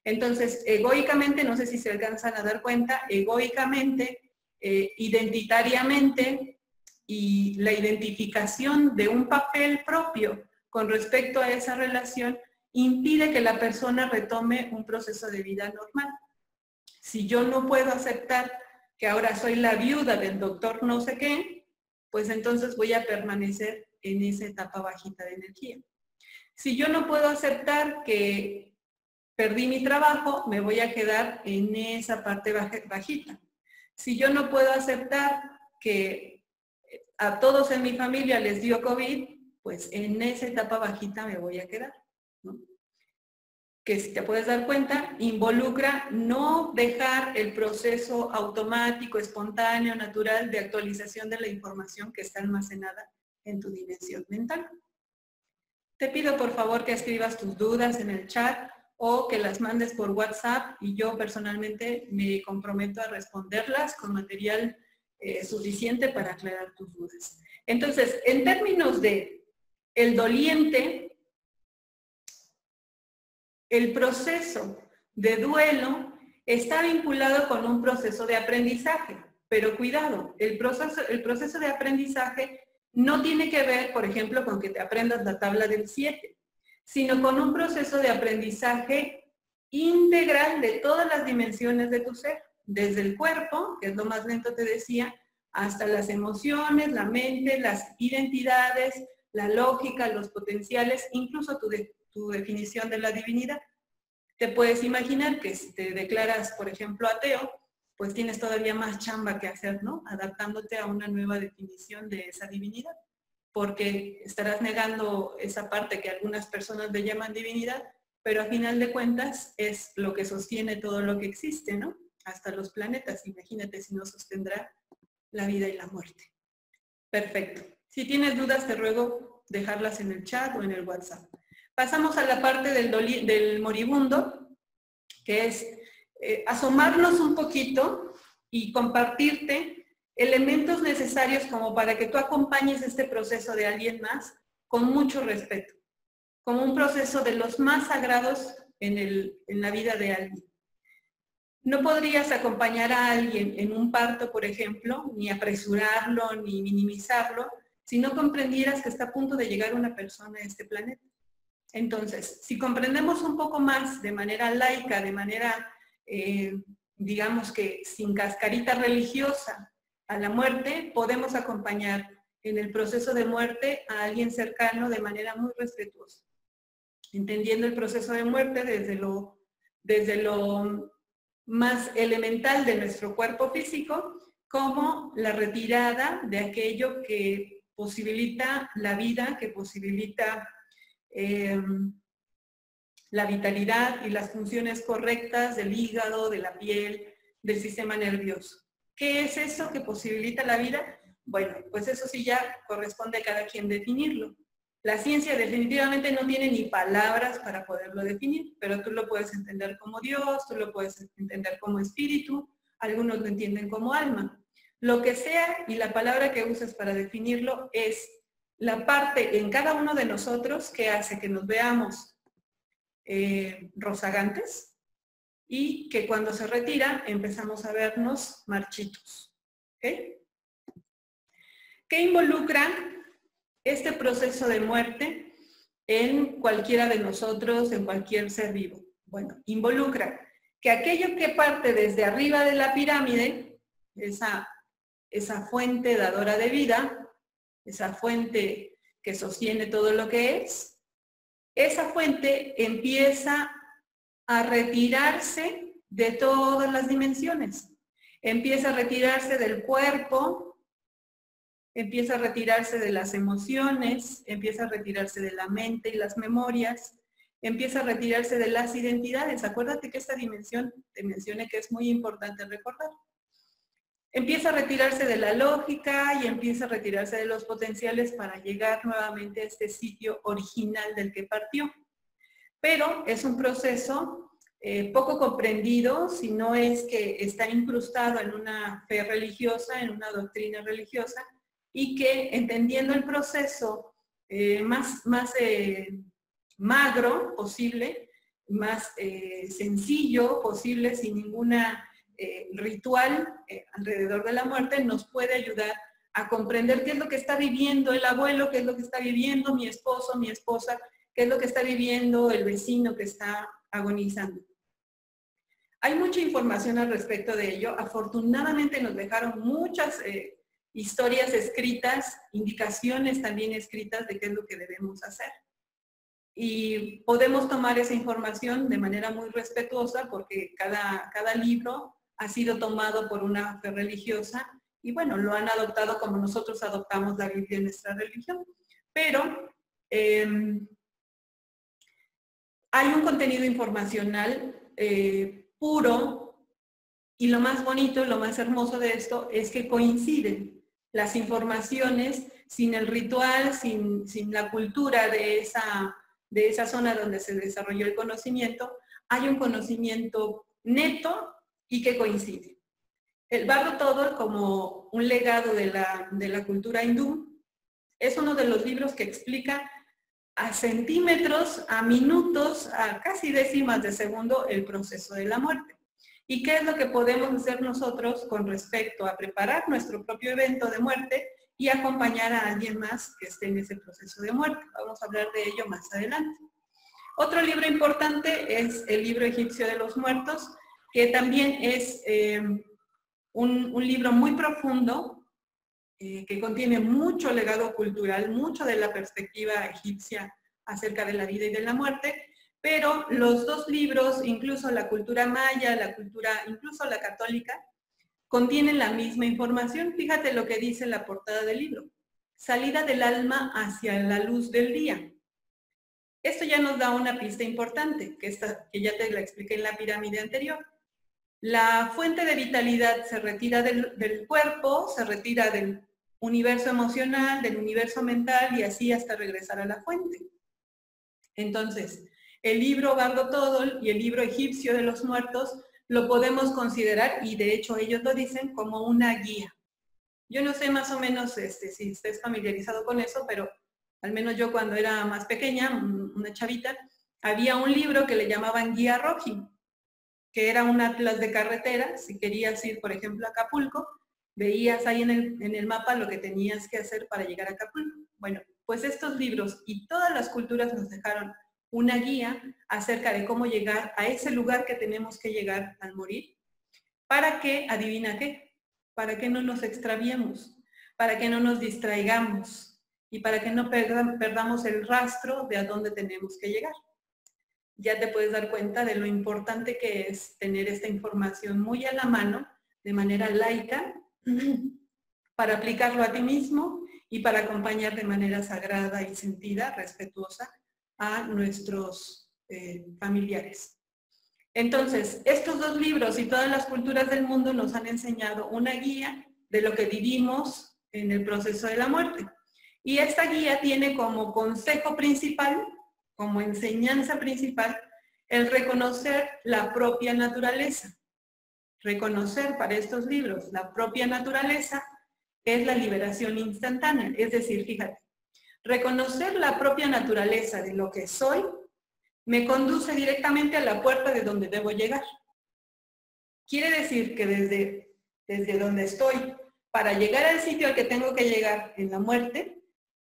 Entonces, egoicamente, no sé si se alcanzan a dar cuenta, egoicamente, identitariamente y la identificación de un papel propio con respecto a esa relación impide que la persona retome un proceso de vida normal. Si yo no puedo aceptar que ahora soy la viuda del doctor no sé qué, pues entonces voy a permanecer en esa etapa bajita de energía. Si yo no puedo aceptar que perdí mi trabajo, me voy a quedar en esa parte bajita. Si yo no puedo aceptar que a todos en mi familia les dio COVID, pues en esa etapa bajita me voy a quedar, ¿no? Que si te puedes dar cuenta, involucra no dejar el proceso automático, espontáneo, natural de actualización de la información que está almacenada en tu dimensión mental. Te pido por favor que escribas tus dudas en el chat o que las mandes por WhatsApp y yo personalmente me comprometo a responderlas con material suficiente para aclarar tus dudas. Entonces, en términos de el doliente, el proceso de duelo está vinculado con un proceso de aprendizaje, pero cuidado, el proceso de aprendizaje no tiene que ver, por ejemplo, con que te aprendas la tabla del 7, sino con un proceso de aprendizaje integral de todas las dimensiones de tu ser, desde el cuerpo, que es lo más lento te decía, hasta las emociones, la mente, las identidades, la lógica, los potenciales, incluso tu definición de la divinidad. Te puedes imaginar que si te declaras, por ejemplo, ateo, pues tienes todavía más chamba que hacer, ¿no? Adaptándote a una nueva definición de esa divinidad, porque estarás negando esa parte que algunas personas le llaman divinidad, pero a final de cuentas es lo que sostiene todo lo que existe, ¿no? Hasta los planetas, imagínate si no sostendrá la vida y la muerte. Perfecto. Si tienes dudas, te ruego dejarlas en el chat o en el WhatsApp. Pasamos a la parte del moribundo, que es asomarnos un poquito y compartirte elementos necesarios como para que tú acompañes este proceso de alguien más con mucho respeto, como un proceso de los más sagrados en la vida de alguien. No podrías acompañar a alguien en un parto, por ejemplo, ni apresurarlo, ni minimizarlo, si no comprendieras que está a punto de llegar una persona a este planeta. Entonces, si comprendemos un poco más de manera laica, de manera, digamos que sin cascarita religiosa, a la muerte, podemos acompañar en el proceso de muerte a alguien cercano de manera muy respetuosa, entendiendo el proceso de muerte desde lo más elemental de nuestro cuerpo físico, como la retirada de aquello que posibilita la vida, que posibilita la vitalidad y las funciones correctas del hígado, de la piel, del sistema nervioso. ¿Qué es eso que posibilita la vida? Bueno, pues eso sí ya corresponde a cada quien definirlo. La ciencia definitivamente no tiene ni palabras para poderlo definir, pero tú lo puedes entender como Dios, tú lo puedes entender como espíritu, algunos lo entienden como alma. Lo que sea y la palabra que uses para definirlo es la parte en cada uno de nosotros que hace que nos veamos rozagantes y que cuando se retira empezamos a vernos marchitos. ¿Okay? ¿Qué involucra este proceso de muerte en cualquiera de nosotros, en cualquier ser vivo? Bueno, involucra que aquello que parte desde arriba de la pirámide, esa fuente dadora de vida, esa fuente que sostiene todo lo que es, esa fuente empieza a retirarse de todas las dimensiones. Empieza a retirarse del cuerpo, empieza a retirarse de las emociones, empieza a retirarse de la mente y las memorias, empieza a retirarse de las identidades. Acuérdate que esta dimensión, te mencioné que es muy importante recordar. Empieza a retirarse de la lógica y empieza a retirarse de los potenciales para llegar nuevamente a este sitio original del que partió. Pero es un proceso poco comprendido, si no es que está incrustado en una fe religiosa, en una doctrina religiosa, y que entendiendo el proceso más magro posible, más sencillo posible, sin ninguna ritual alrededor de la muerte, nos puede ayudar a comprender qué es lo que está viviendo el abuelo, qué es lo que está viviendo mi esposo, mi esposa, qué es lo que está viviendo el vecino que está agonizando. Hay mucha información al respecto de ello. Afortunadamente nos dejaron muchas historias escritas, indicaciones también escritas de qué es lo que debemos hacer. Y podemos tomar esa información de manera muy respetuosa porque cada libro ha sido tomado por una fe religiosa y bueno, lo han adoptado como nosotros adoptamos la Biblia en nuestra religión. Pero hay un contenido informacional puro y lo más bonito, lo más hermoso de esto es que coinciden las informaciones sin el ritual, sin la cultura de esa zona donde se desarrolló el conocimiento. Hay un conocimiento neto y que coincide. El Bardo Todo, como un legado de la cultura hindú, es uno de los libros que explica a centímetros, a minutos, a casi décimas de segundo el proceso de la muerte. ¿Y qué es lo que podemos hacer nosotros con respecto a preparar nuestro propio evento de muerte y acompañar a alguien más que esté en ese proceso de muerte? Vamos a hablar de ello más adelante. Otro libro importante es el libro egipcio de los muertos, que también es un libro muy profundo que contiene mucho legado cultural, mucho de la perspectiva egipcia acerca de la vida y de la muerte, pero los dos libros, incluso la cultura maya, la cultura, incluso la católica, contienen la misma información. Fíjate lo que dice la portada del libro. Salida del alma hacia la luz del día. Esto ya nos da una pista importante, que ya te la expliqué en la pirámide anterior. La fuente de vitalidad se retira del cuerpo, se retira del universo emocional, del universo mental y así hasta regresar a la fuente. Entonces, el libro Bardo Todol y el libro egipcio de los muertos lo podemos considerar, y de hecho ellos lo dicen, como una guía. Yo no sé más o menos si estés familiarizado con eso, pero al menos yo cuando era más pequeña, una chavita, había un libro que le llamaban Guía Roji, que era un atlas de carretera. Si querías ir, por ejemplo, a Acapulco, veías ahí en el mapa lo que tenías que hacer para llegar a Acapulco. Bueno, pues estos libros y todas las culturas nos dejaron una guía acerca de cómo llegar a ese lugar que tenemos que llegar al morir. ¿Para qué? Adivina qué. Para que no nos extraviemos, para que no nos distraigamos y para que no perdamos el rastro de a dónde tenemos que llegar. Ya te puedes dar cuenta de lo importante que es tener esta información muy a la mano, de manera laica, para aplicarlo a ti mismo y para acompañar de manera sagrada y sentida, respetuosa, a nuestros familiares. Entonces, estos dos libros y todas las culturas del mundo nos han enseñado una guía de lo que vivimos en el proceso de la muerte. Y esta guía tiene como consejo principal, como enseñanza principal, el reconocer la propia naturaleza. Reconocer para estos libros la propia naturaleza es la liberación instantánea. Es decir, fíjate, reconocer la propia naturaleza de lo que soy me conduce directamente a la puerta de donde debo llegar. Quiere decir que desde donde estoy, para llegar al sitio al que tengo que llegar en la muerte,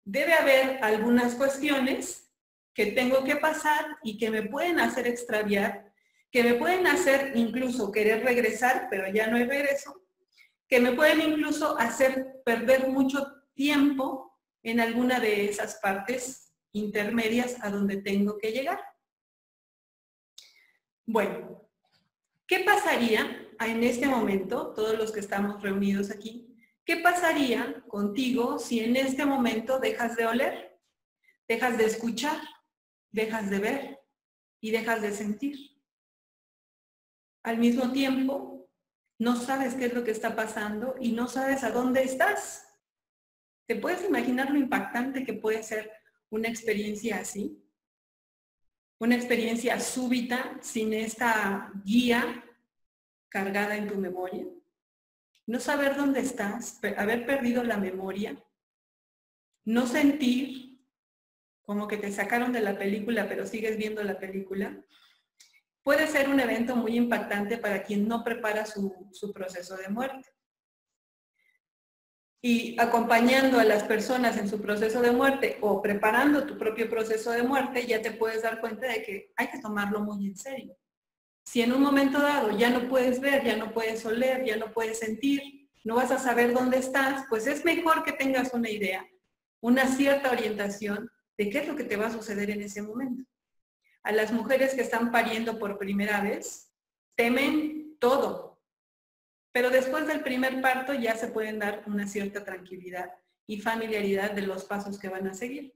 debe haber algunas cuestiones que tengo que pasar y que me pueden hacer extraviar, que me pueden hacer incluso querer regresar, pero ya no hay regreso, que me pueden incluso hacer perder mucho tiempo en alguna de esas partes intermedias a donde tengo que llegar. Bueno, ¿qué pasaría en este momento, todos los que estamos reunidos aquí, qué pasaría contigo si en este momento dejas de oler, dejas de escuchar, dejas de ver y dejas de sentir? Al mismo tiempo, no sabes qué es lo que está pasando y no sabes a dónde estás. ¿Te puedes imaginar lo impactante que puede ser una experiencia así? Una experiencia súbita, sin esta guía cargada en tu memoria. No saber dónde estás, haber perdido la memoria. No sentir como que te sacaron de la película, pero sigues viendo la película. Puede ser un evento muy impactante para quien no prepara su proceso de muerte. Y acompañando a las personas en su proceso de muerte o preparando tu propio proceso de muerte, ya te puedes dar cuenta de que hay que tomarlo muy en serio. Si en un momento dado ya no puedes ver, ya no puedes oler, ya no puedes sentir, no vas a saber dónde estás, pues es mejor que tengas una idea, una cierta orientación de qué es lo que te va a suceder en ese momento. A las mujeres que están pariendo por primera vez, temen todo. Pero después del primer parto ya se pueden dar una cierta tranquilidad y familiaridad de los pasos que van a seguir,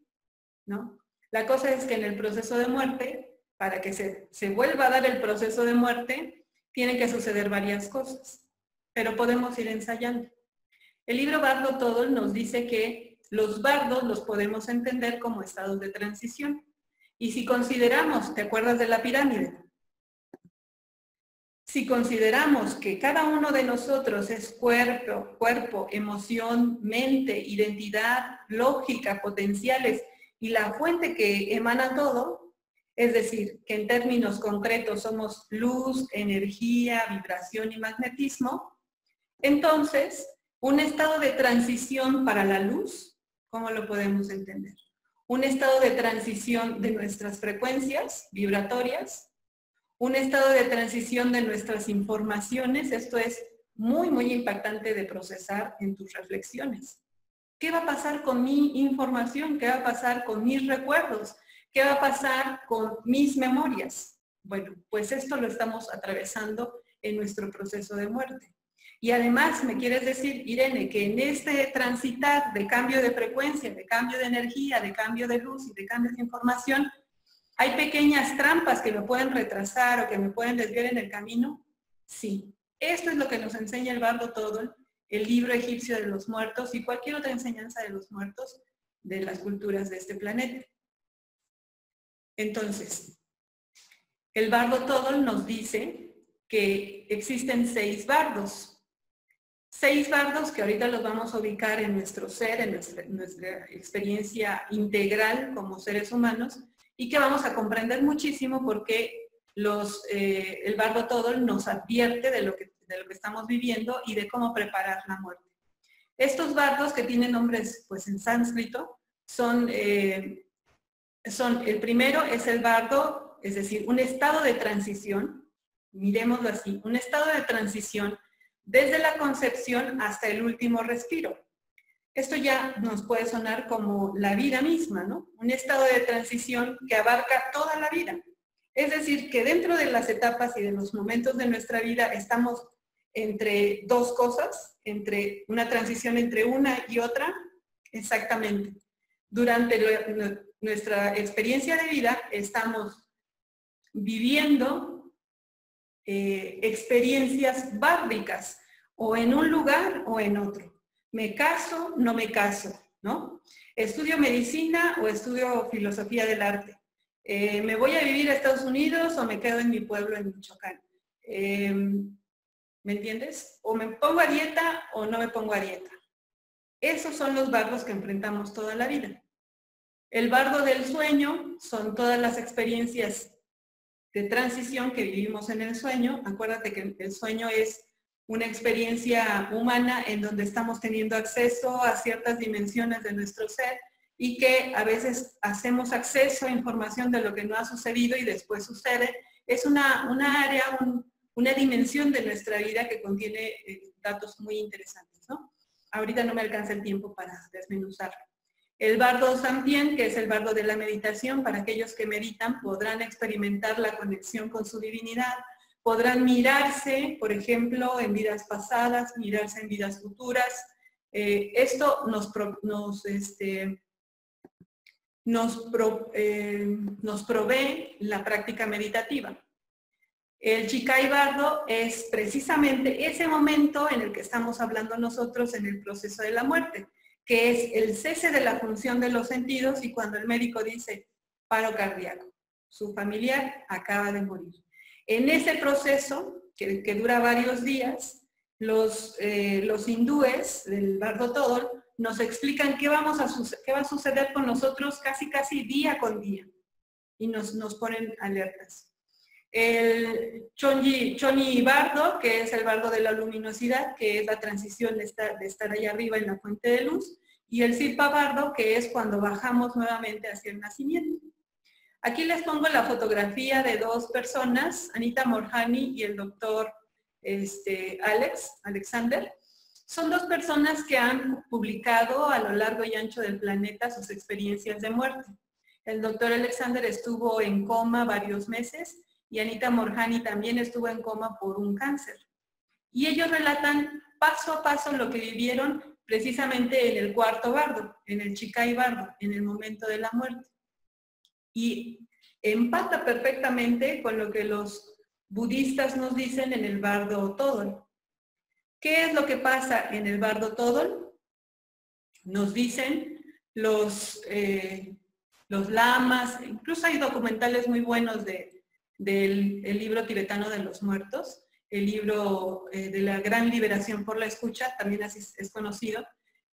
¿no? La cosa es que en el proceso de muerte, para que se vuelva a dar el proceso de muerte, tienen que suceder varias cosas, pero podemos ir ensayando. El libro Bardo Todol nos dice que los bardos los podemos entender como estados de transición. Y si consideramos, ¿te acuerdas de la pirámide? Si consideramos que cada uno de nosotros es cuerpo, emoción, mente, identidad, lógica, potenciales y la fuente que emana todo, es decir, que en términos concretos somos luz, energía, vibración y magnetismo, entonces, un estado de transición para la luz, ¿cómo lo podemos entender? Un estado de transición de nuestras frecuencias vibratorias, un estado de transición de nuestras informaciones. Esto es muy, muy impactante de procesar en tus reflexiones. ¿Qué va a pasar con mi información? ¿Qué va a pasar con mis recuerdos? ¿Qué va a pasar con mis memorias? Bueno, pues esto lo estamos atravesando en nuestro proceso de muerte. Y además, ¿me quieres decir, Irene, que en este transitar de cambio de frecuencia, de cambio de energía, de cambio de luz y de cambio de información, hay pequeñas trampas que me pueden retrasar o que me pueden desviar en el camino? Sí. Esto es lo que nos enseña el Bardo Todol, el libro egipcio de los muertos y cualquier otra enseñanza de los muertos de las culturas de este planeta. Entonces, el Bardo Todol nos dice que existen 6 bardos. 6 bardos que ahorita los vamos a ubicar en nuestro ser, en nuestra experiencia integral como seres humanos, y que vamos a comprender muchísimo porque el Bardo Todol nos advierte de lo que estamos viviendo y de cómo preparar la muerte. Estos bardos, que tienen nombres pues en sánscrito, el primero es el bardo, es decir, un estado de transición, miremoslo así, un estado de transición desde la concepción hasta el último respiro. Esto ya nos puede sonar como la vida misma, ¿no? Un estado de transición que abarca toda la vida. Es decir, que dentro de las etapas y de los momentos de nuestra vida estamos entre dos cosas, entre una transición entre una y otra, exactamente. Durante nuestra experiencia de vida estamos viviendo experiencias bárbicas, o en un lugar o en otro. Me caso, no me caso, ¿no? Estudio medicina o estudio filosofía del arte. ¿Me voy a vivir a Estados Unidos o me quedo en mi pueblo en Michoacán? ¿Me entiendes? O me pongo a dieta o no me pongo a dieta. Esos son los bardos que enfrentamos toda la vida. El bardo del sueño son todas las experiencias de transición que vivimos en el sueño. Acuérdate que el sueño es una experiencia humana en donde estamos teniendo acceso a ciertas dimensiones de nuestro ser y que a veces hacemos acceso a información de lo que no ha sucedido y después sucede. Es una área, una dimensión de nuestra vida que contiene datos muy interesantes, ¿no? Ahorita no me alcanza el tiempo para desmenuzarlo. El bardo Sampien, que es el bardo de la meditación, para aquellos que meditan podrán experimentar la conexión con su divinidad, podrán mirarse, por ejemplo, en vidas pasadas, mirarse en vidas futuras. Esto nos provee la práctica meditativa. El Chikai Bardo es precisamente ese momento en el que estamos hablando nosotros en el proceso de la muerte, que es el cese de la función de los sentidos y cuando el médico dice paro cardíaco, su familiar acaba de morir. En ese proceso, que dura varios días, los hindúes del Bardo Todol nos explican qué va a suceder con nosotros casi día con día y nos ponen alertas. El Choni Bardo, que es el bardo de la luminosidad, que es la transición de estar allá arriba en la fuente de luz, y el Silpa Bardo, que es cuando bajamos nuevamente hacia el nacimiento. Aquí les pongo la fotografía de 2 personas, Anita Morjani y el doctor Alexander. Son 2 personas que han publicado a lo largo y ancho del planeta sus experiencias de muerte. El doctor Alexander estuvo en coma varios meses y Anita Morjani también estuvo en coma por un cáncer. Y ellos relatan paso a paso lo que vivieron precisamente en el 4.º bardo, en el Chikai Bardo, en el momento de la muerte. Y empata perfectamente con lo que los budistas nos dicen en el Bardo Todol. ¿Qué es lo que pasa en el Bardo Todol? Nos dicen los lamas, incluso hay documentales muy buenos del libro tibetano de los muertos, el libro de la gran liberación por la escucha, también así es conocido,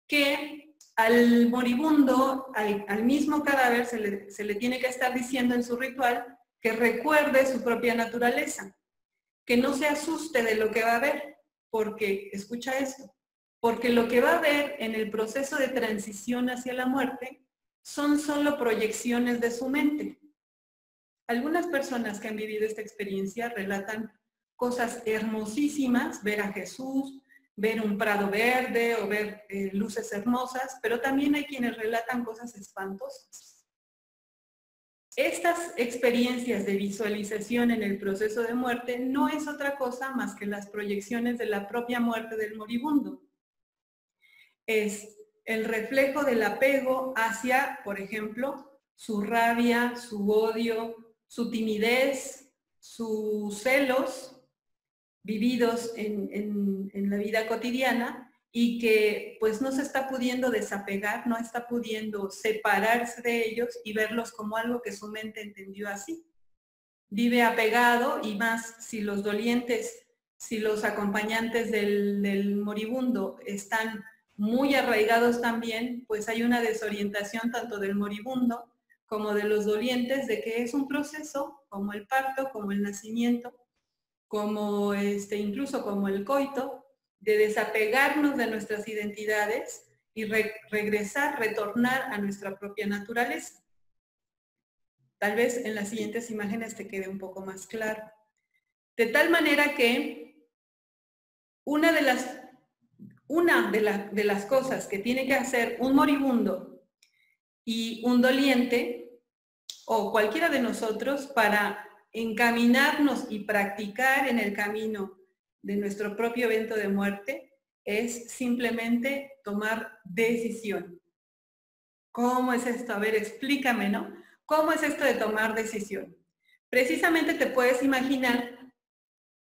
que al moribundo, al mismo cadáver, se le tiene que estar diciendo en su ritual que recuerde su propia naturaleza, que no se asuste de lo que va a ver, porque, escucha esto, porque lo que va a ver en el proceso de transición hacia la muerte son solo proyecciones de su mente. Algunas personas que han vivido esta experiencia relatan cosas hermosísimas, ver a Jesús, ver un prado verde o ver luces hermosas, pero también hay quienes relatan cosas espantosas. Estas experiencias de visualización en el proceso de muerte no es otra cosa más que las proyecciones de la propia muerte del moribundo. Es el reflejo del apego hacia, por ejemplo, su rabia, su odio, su timidez, sus celos vividos en la vida cotidiana y que pues no se está pudiendo desapegar, no está pudiendo separarse de ellos y verlos como algo que su mente entendió así. Vive apegado y más si los dolientes, si los acompañantes del moribundo están muy arraigados también, pues hay una desorientación tanto del moribundo como de los dolientes de que es un proceso como el parto, como el nacimiento, como incluso como el coito, de desapegarnos de nuestras identidades y regresar, retornar a nuestra propia naturaleza. Tal vez en las siguientes imágenes te quede un poco más claro. De tal manera que una de las cosas que tiene que hacer un moribundo y un doliente, o cualquiera de nosotros, para encaminarnos y practicar en el camino de nuestro propio evento de muerte, es simplemente tomar decisión. ¿Cómo es esto? A ver, explícame, ¿no? ¿Cómo es esto de tomar decisión? Precisamente te puedes imaginar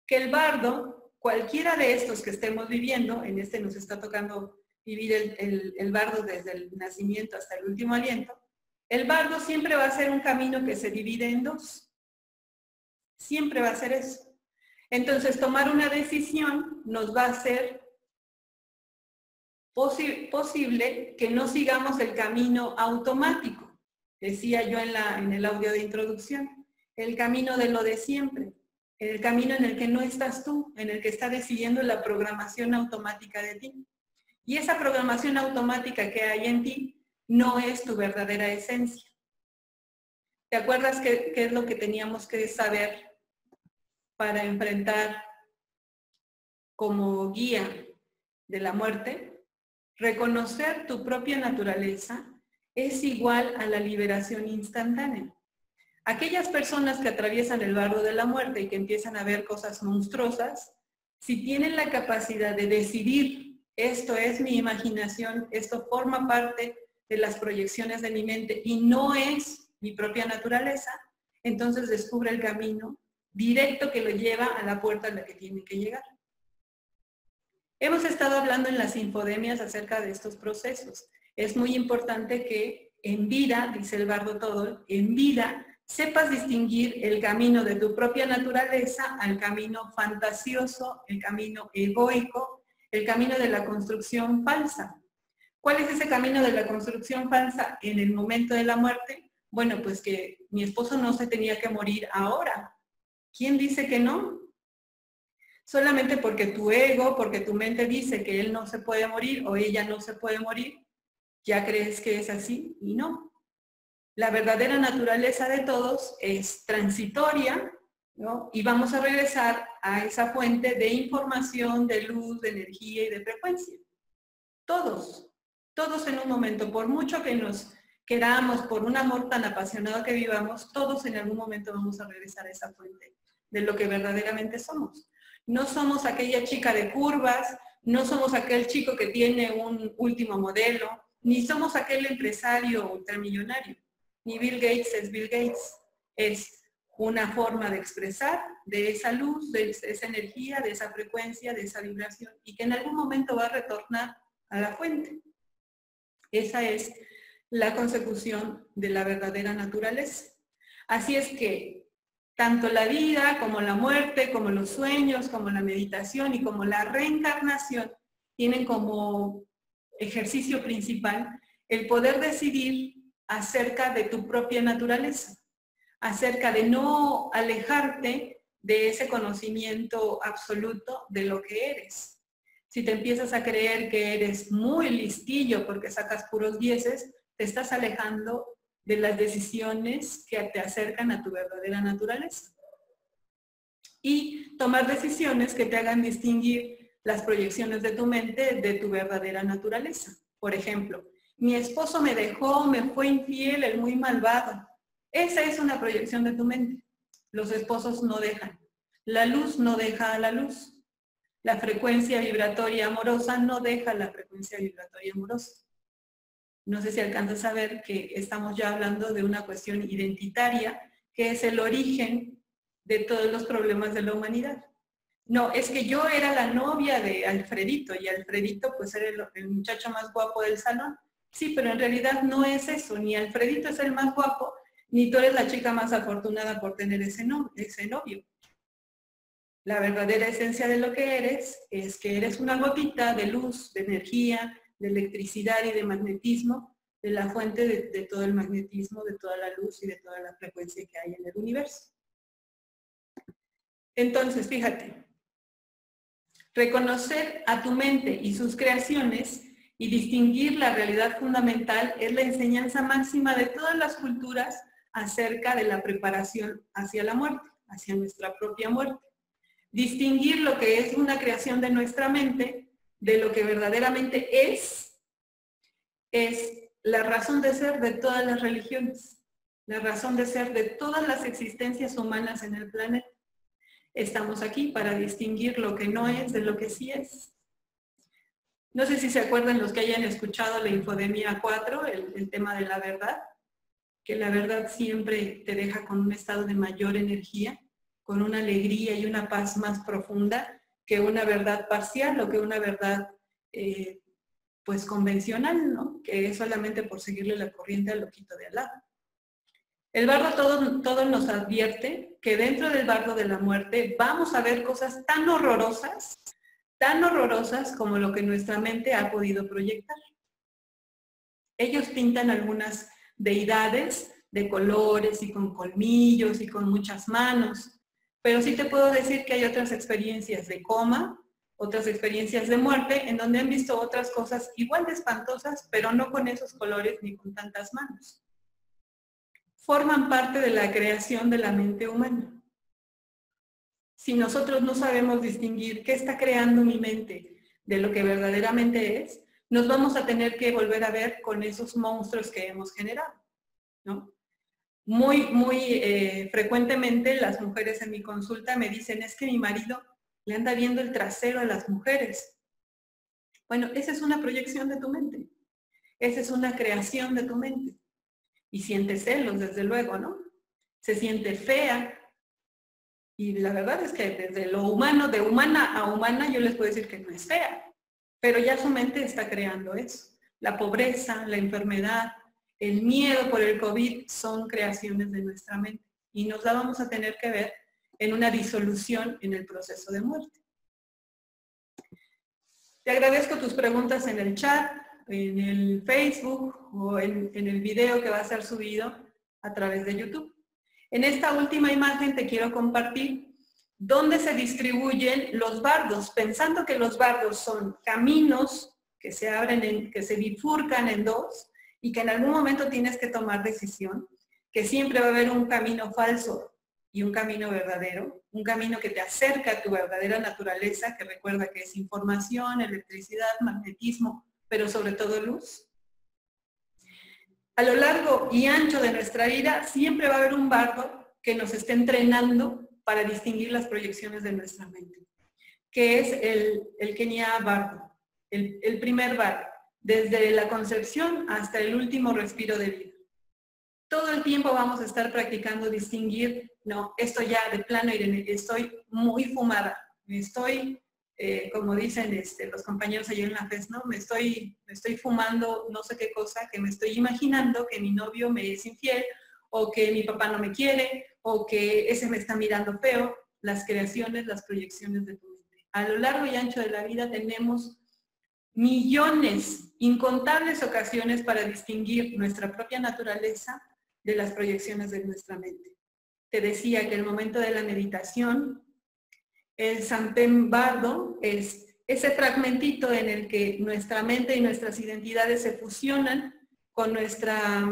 que el bardo, cualquiera de estos que estemos viviendo, en este nos está tocando vivir el bardo desde el nacimiento hasta el último aliento, el bardo siempre va a ser un camino que se divide en dos. Siempre va a ser eso. Entonces, tomar una decisión nos va a hacer posible que no sigamos el camino automático. Decía yo en el audio de introducción, el camino de lo de siempre, el camino en el que no estás tú, en el que está decidiendo la programación automática de ti. Y esa programación automática que hay en ti no es tu verdadera esencia. ¿Te acuerdas qué es lo que teníamos que saber para enfrentar como guía de la muerte? Reconocer tu propia naturaleza es igual a la liberación instantánea. Aquellas personas que atraviesan el barro de la muerte y que empiezan a ver cosas monstruosas, si tienen la capacidad de decidir, esto es mi imaginación, esto forma parte de las proyecciones de mi mente y no es mi propia naturaleza, entonces descubre el camino directo que lo lleva a la puerta a la que tiene que llegar. Hemos estado hablando en las infodemias acerca de estos procesos. Es muy importante que en vida, dice el bardo Todol, en vida sepas distinguir el camino de tu propia naturaleza al camino fantasioso, el camino egoico, el camino de la construcción falsa. ¿Cuál es ese camino de la construcción falsa en el momento de la muerte? Bueno, pues que mi esposo no se tenía que morir ahora. ¿Quién dice que no? Solamente porque tu ego, porque tu mente dice que él no se puede morir o ella no se puede morir, ya crees que es así y no. La verdadera naturaleza de todos es transitoria, ¿no? Y vamos a regresar a esa fuente de información, de luz, de energía y de frecuencia. Todos en un momento, por mucho que nos queramos, por un amor tan apasionado que vivamos, todos en algún momento vamos a regresar a esa fuente de lo que verdaderamente somos. No somos aquella chica de curvas, no somos aquel chico que tiene un último modelo, ni somos aquel empresario ultramillonario. Ni Bill Gates es Bill Gates. Es una forma de expresar de esa luz, de esa energía, de esa frecuencia, de esa vibración, y que en algún momento va a retornar a la fuente. Esa es la consecución de la verdadera naturaleza. Así es que tanto la vida, como la muerte, como los sueños, como la meditación y como la reencarnación tienen como ejercicio principal el poder decidir acerca de tu propia naturaleza, acerca de no alejarte de ese conocimiento absoluto de lo que eres. Si te empiezas a creer que eres muy listillo porque sacas puros dieces, te estás alejando de las decisiones que te acercan a tu verdadera naturaleza. Y tomar decisiones que te hagan distinguir las proyecciones de tu mente de tu verdadera naturaleza. Por ejemplo, mi esposo me dejó, me fue infiel, el muy malvado. Esa es una proyección de tu mente. Los esposos no dejan. La luz no deja a la luz. La frecuencia vibratoria amorosa no deja la frecuencia vibratoria amorosa. No sé si alcanzas a ver que estamos ya hablando de una cuestión identitaria, que es el origen de todos los problemas de la humanidad. No, es que yo era la novia de Alfredito y Alfredito pues era el muchacho más guapo del salón. Sí, pero en realidad no es eso, ni Alfredito es el más guapo, ni tú eres la chica más afortunada por tener ese novio. La verdadera esencia de lo que eres es que eres una gotita de luz, de energía, de electricidad y de magnetismo, de la fuente de todo el magnetismo, de toda la luz y de toda la frecuencia que hay en el universo. Entonces, fíjate, reconocer a tu mente y sus creaciones y distinguir la realidad fundamental es la enseñanza máxima de todas las culturas acerca de la preparación hacia la muerte, hacia nuestra propia muerte. Distinguir lo que es una creación de nuestra mente de lo que verdaderamente es la razón de ser de todas las religiones, la razón de ser de todas las existencias humanas en el planeta. Estamos aquí para distinguir lo que no es de lo que sí es. No sé si se acuerdan los que hayan escuchado la Infodemia 4, el tema de la verdad, que la verdad siempre te deja con un estado de mayor energía, con una alegría y una paz más profunda que una verdad parcial o que una verdad pues convencional, ¿no? Que es solamente por seguirle la corriente al loquito de al lado. El bardo todo nos advierte que dentro del bardo de la muerte vamos a ver cosas tan horrorosas como lo que nuestra mente ha podido proyectar. Ellos pintan algunas deidades de colores y con colmillos y con muchas manos, pero sí te puedo decir que hay otras experiencias de coma, otras experiencias de muerte, en donde han visto otras cosas igual de espantosas, pero no con esos colores ni con tantas manos. Forman parte de la creación de la mente humana. Si nosotros no sabemos distinguir qué está creando mi mente de lo que verdaderamente es, nos vamos a tener que volver a ver con esos monstruos que hemos generado, ¿no? Muy frecuentemente las mujeres en mi consulta me dicen, es que mi marido le anda viendo el trasero a las mujeres. Bueno, esa es una proyección de tu mente. Esa es una creación de tu mente. Y siente celos, desde luego, ¿no? Se siente fea. Y la verdad es que desde lo humano, de humana a humana, yo les puedo decir que no es fea. Pero ya su mente está creando eso. La pobreza, la enfermedad, el miedo por el COVID son creaciones de nuestra mente. Y nos la vamos a tener que ver en una disolución en el proceso de muerte. Te agradezco tus preguntas en el chat, en el Facebook o en el video que va a ser subido a través de YouTube. En esta última imagen te quiero compartir dónde se distribuyen los bardos, pensando que los bardos son caminos que se abren, que se bifurcan en dos y que en algún momento tienes que tomar decisión, que siempre va a haber un camino falso y un camino verdadero, un camino que te acerca a tu verdadera naturaleza, que recuerda que es información, electricidad, magnetismo, pero sobre todo luz. A lo largo y ancho de nuestra vida siempre va a haber un bardo que nos esté entrenando para distinguir las proyecciones de nuestra mente, que es el Kenia bardo, el primer bardo, desde la concepción hasta el último respiro de vida. Todo el tiempo vamos a estar practicando distinguir, no, esto ya de plano, Irene, estoy muy fumada, me estoy, como dicen los compañeros allí en la FES, ¿no? Me estoy fumando no sé qué cosa, que me estoy imaginando que mi novio me es infiel, o que mi papá no me quiere, o que ese me está mirando feo. Las creaciones, las proyecciones de tu mente. A lo largo y ancho de la vida tenemos millones, incontables ocasiones para distinguir nuestra propia naturaleza de las proyecciones de nuestra mente. Te decía que el momento de la meditación, el Santem Bardo es ese fragmentito en el que nuestra mente y nuestras identidades se fusionan con nuestra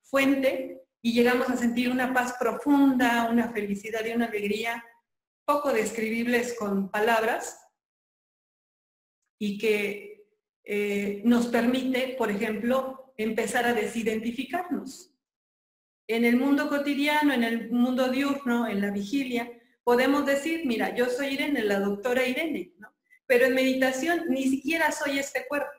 fuente y llegamos a sentir una paz profunda, una felicidad y una alegría poco describibles con palabras, y que nos permite, por ejemplo, empezar a desidentificarnos. En el mundo cotidiano, en el mundo diurno, en la vigilia, podemos decir, mira, yo soy Irene, la doctora Irene, ¿no? Pero en meditación ni siquiera soy este cuerpo.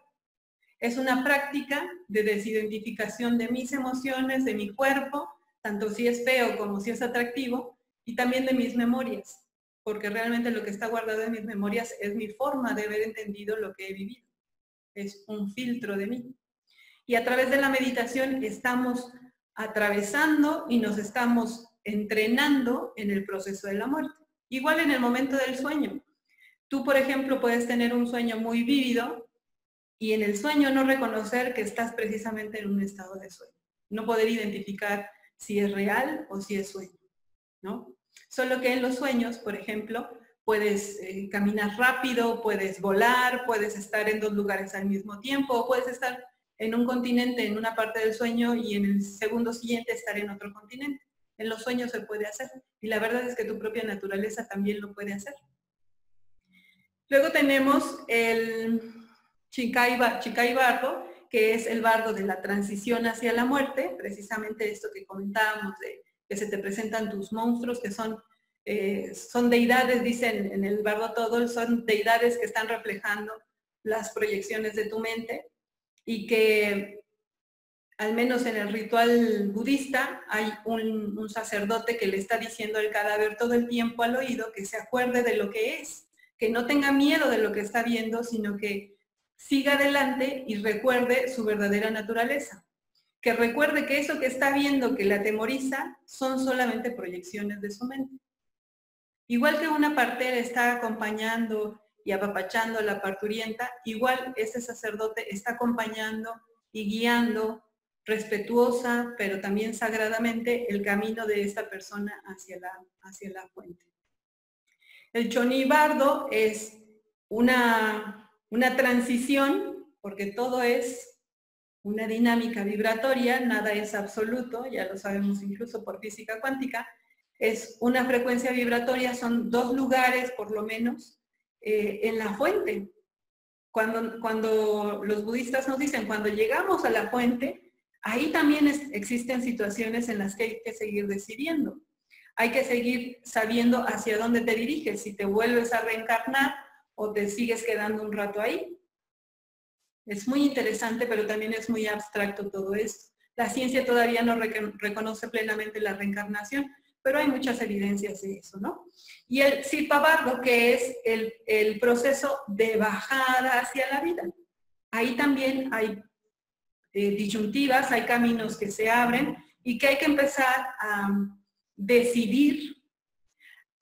Es una práctica de desidentificación de mis emociones, de mi cuerpo, tanto si es feo como si es atractivo, y también de mis memorias, porque realmente lo que está guardado en mis memorias es mi forma de haber entendido lo que he vivido. Es un filtro de mí. Y a través de la meditación estamos atravesando y nos estamos entrenando en el proceso de la muerte. Igual en el momento del sueño. Tú, por ejemplo, puedes tener un sueño muy vívido y en el sueño no reconocer que estás precisamente en un estado de sueño. No poder identificar si es real o si es sueño, ¿no? Solo que en los sueños, por ejemplo, puedes caminar rápido, puedes volar, puedes estar en 2 lugares al mismo tiempo, o puedes estar en un continente en una parte del sueño y en el segundo siguiente estar en otro continente. En los sueños se puede hacer y la verdad es que tu propia naturaleza también lo puede hacer. Luego tenemos el Chikai Bardo, que es el bardo de la transición hacia la muerte, precisamente esto que comentábamos de que se te presentan tus monstruos, que son deidades, dicen en el bardo todo, son deidades que están reflejando las proyecciones de tu mente y que al menos en el ritual budista hay un sacerdote que le está diciendo al cadáver todo el tiempo al oído que se acuerde de lo que es, que no tenga miedo de lo que está viendo, sino que siga adelante y recuerde su verdadera naturaleza. Que recuerde que eso que está viendo que le atemoriza son solamente proyecciones de su mente. Igual que una partera está acompañando y apapachando a la parturienta, igual ese sacerdote está acompañando y guiando respetuosa, pero también sagradamente, el camino de esta persona hacia la fuente. El Choni Bardo es una transición, porque todo es una dinámica vibratoria, nada es absoluto, ya lo sabemos incluso por física cuántica, es una frecuencia vibratoria, son 2 lugares por lo menos en la fuente. Cuando los budistas nos dicen, cuando llegamos a la fuente, ahí también existen situaciones en las que hay que seguir decidiendo. Hay que seguir sabiendo hacia dónde te diriges, si te vuelves a reencarnar o te sigues quedando un rato ahí. Es muy interesante, pero también es muy abstracto todo esto. La ciencia todavía no reconoce plenamente la reencarnación, pero hay muchas evidencias de eso, ¿no? Y el Silpa Bardo, que es el proceso de bajada hacia la vida. Ahí también hay disyuntivas, hay caminos que se abren y que hay que empezar a decidir,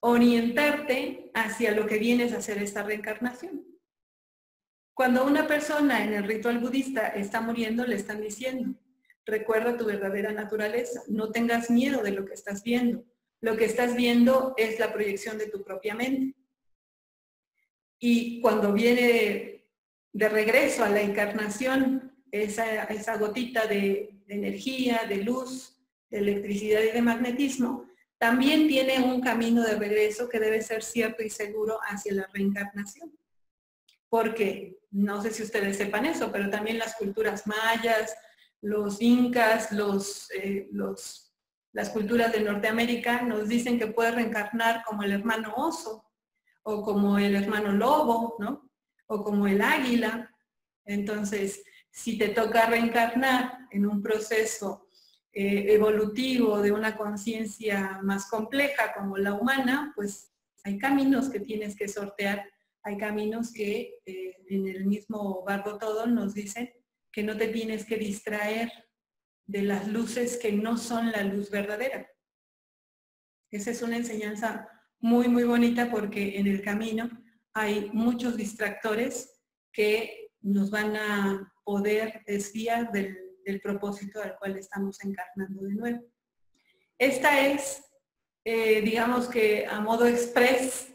orientarte hacia lo que vienes a hacer esta reencarnación. Cuando una persona en el ritual budista está muriendo, le están diciendo, recuerda tu verdadera naturaleza, no tengas miedo de lo que estás viendo. Lo que estás viendo es la proyección de tu propia mente. Y cuando viene de regreso a la encarnación, esa gotita de energía, de luz, de electricidad y de magnetismo, también tiene un camino de regreso que debe ser cierto y seguro hacia la reencarnación. Porque, no sé si ustedes sepan eso, pero también las culturas mayas, los incas, las culturas de Norteamérica nos dicen que puedes reencarnar como el hermano oso, o como el hermano lobo, ¿no? O como el águila. Entonces, si te toca reencarnar en un proceso evolutivo de una conciencia más compleja como la humana, pues hay caminos que tienes que sortear, hay caminos que en el mismo Bardo Todo nos dicen que no te tienes que distraer de las luces que no son la luz verdadera. Esa es una enseñanza muy, muy bonita porque en el camino hay muchos distractores que nos van a poder desviar del propósito al cual estamos encarnando de nuevo. Esta es, digamos que a modo express,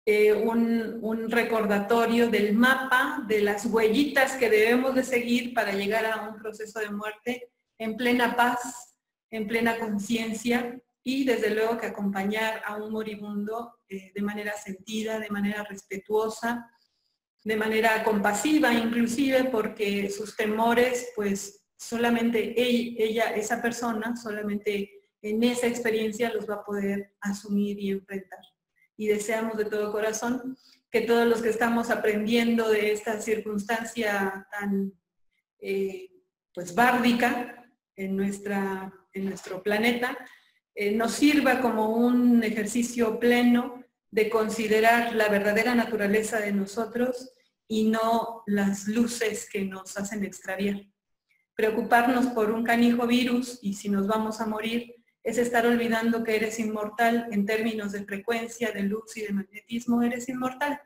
un recordatorio del mapa, de las huellitas que debemos de seguir para llegar a un proceso de muerte en plena paz, en plena conciencia y desde luego que acompañar a un moribundo de manera sentida, de manera respetuosa, de manera compasiva inclusive, porque sus temores, pues solamente ella, esa persona, solamente en esa experiencia los va a poder asumir y enfrentar. Y deseamos de todo corazón que todos los que estamos aprendiendo de esta circunstancia tan pues bárdica en nuestro planeta, nos sirva como un ejercicio pleno de considerar la verdadera naturaleza de nosotros y no las luces que nos hacen extraviar. Preocuparnos por un canijo virus y si nos vamos a morir es estar olvidando que eres inmortal en términos de frecuencia, de luz y de magnetismo, eres inmortal.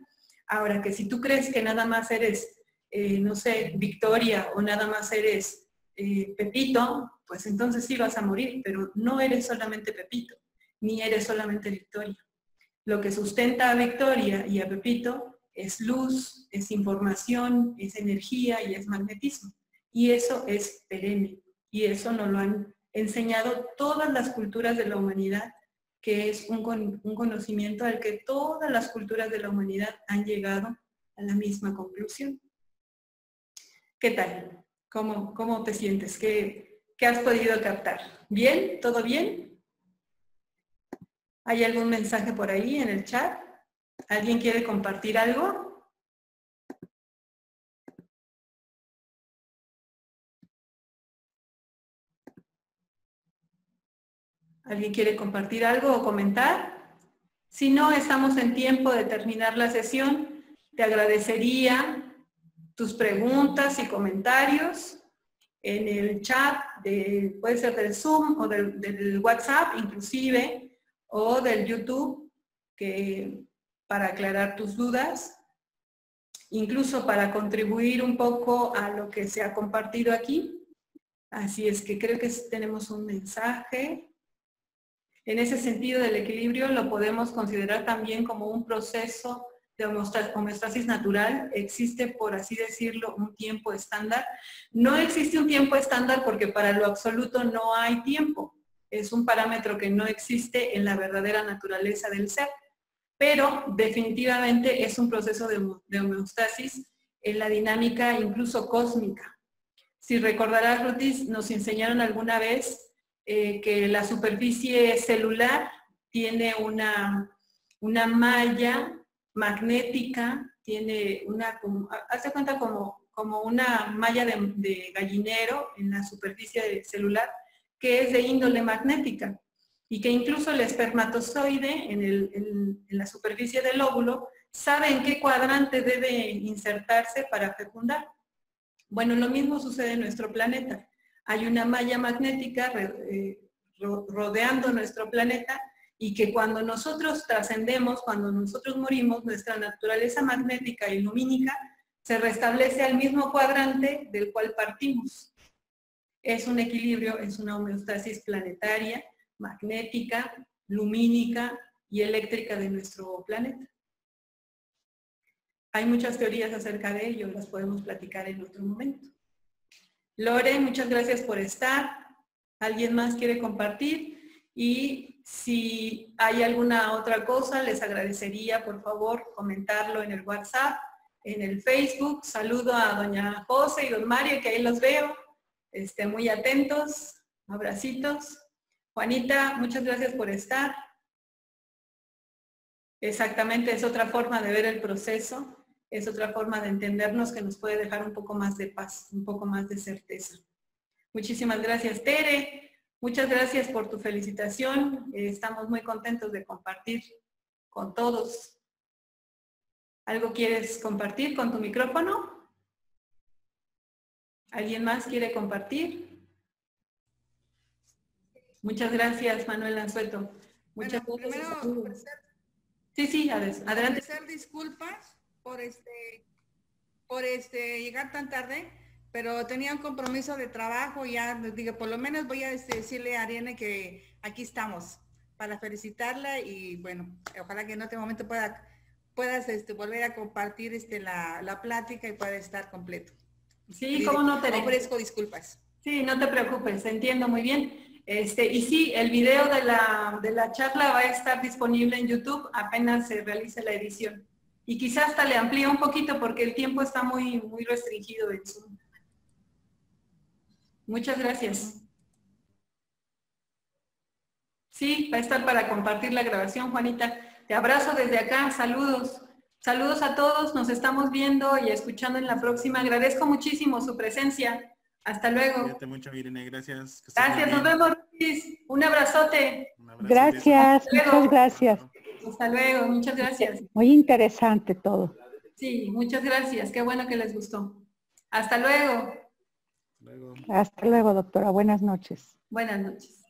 Ahora que si tú crees que nada más eres, no sé, Victoria o nada más eres Pepito, pues entonces sí vas a morir, pero no eres solamente Pepito, ni eres solamente Victoria. Lo que sustenta a Victoria y a Pepito es luz, es información, es energía y es magnetismo. Y eso es perenne. Y eso nos lo han enseñado todas las culturas de la humanidad, que es un conocimiento al que todas las culturas de la humanidad han llegado a la misma conclusión. ¿Qué tal? ¿Cómo te sientes? ¿Qué has podido captar? ¿Bien? ¿Todo bien? ¿Hay algún mensaje por ahí en el chat? ¿Alguien quiere compartir algo? ¿Alguien quiere compartir algo o comentar? Si no, estamos en tiempo de terminar la sesión. Te agradecería tus preguntas y comentarios en el chat, puede ser del Zoom o del WhatsApp inclusive, o del YouTube, para aclarar tus dudas, incluso para contribuir un poco a lo que se ha compartido aquí. Así es que creo que tenemos un mensaje. En ese sentido del equilibrio lo podemos considerar también como un proceso de homeostasis natural. Existe, por así decirlo, un tiempo estándar. No existe un tiempo estándar porque para lo absoluto no hay tiempo. Es un parámetro que no existe en la verdadera naturaleza del ser. Pero definitivamente es un proceso de homeostasis en la dinámica incluso cósmica. Si recordarás, Rutis, nos enseñaron alguna vez que la superficie celular tiene una malla magnética, tiene hazte cuenta como una malla de gallinero en la superficie celular que es de índole magnética y que incluso el espermatozoide en la superficie del óvulo sabe en qué cuadrante debe insertarse para fecundar. Bueno, lo mismo sucede en nuestro planeta. Hay una malla magnética rodeando nuestro planeta y que cuando nosotros trascendemos, cuando nosotros morimos, nuestra naturaleza magnética y lumínica se restablece al mismo cuadrante del cual partimos. Es un equilibrio, es una homeostasis planetaria, magnética, lumínica y eléctrica de nuestro planeta. Hay muchas teorías acerca de ello, las podemos platicar en otro momento. Lore, muchas gracias por estar. ¿Alguien más quiere compartir? Y si hay alguna otra cosa, les agradecería, por favor, comentarlo en el WhatsApp, en el Facebook. Saludo a doña José y don Mario, que ahí los veo. Muy atentos. Abracitos. Juanita, muchas gracias por estar. Exactamente, es otra forma de ver el proceso. Es otra forma de entendernos que nos puede dejar un poco más de paz, un poco más de certeza. Muchísimas gracias, Tere. Muchas gracias por tu felicitación. Estamos muy contentos de compartir con todos. ¿Algo quieres compartir con tu micrófono? ¿Alguien más quiere compartir? Muchas gracias, Manuel Anzueto. Muchas gracias. Primero, sí, adelante. Ofrecer disculpas por llegar tan tarde, pero tenía un compromiso de trabajo y ya digo, por lo menos voy a decirle a Ariane que aquí estamos para felicitarla y bueno, ojalá que en otro momento puedas volver a compartir la plática y pueda estar completo. Sí, cómo no, Tere. Ofrezco disculpas. Sí, no te preocupes, entiendo muy bien. Y sí, el video de la charla va a estar disponible en YouTube apenas se realice la edición. Y quizás hasta le amplíe un poquito porque el tiempo está muy restringido en Zoom. Muchas gracias. Sí, va a estar para compartir la grabación, Juanita. Te abrazo desde acá, saludos. Saludos a todos, nos estamos viendo y escuchando en la próxima. Agradezco muchísimo su presencia. Hasta luego. Cuídate mucho, Irene, gracias. Gracias, nos vemos, Luis. Un abrazote. Un abrazo, Gracias, muchas gracias. Hasta luego, muchas gracias. Muy interesante todo. Sí, muchas gracias. Qué bueno que les gustó. Hasta luego. Luego. Hasta luego, doctora. Buenas noches. Buenas noches.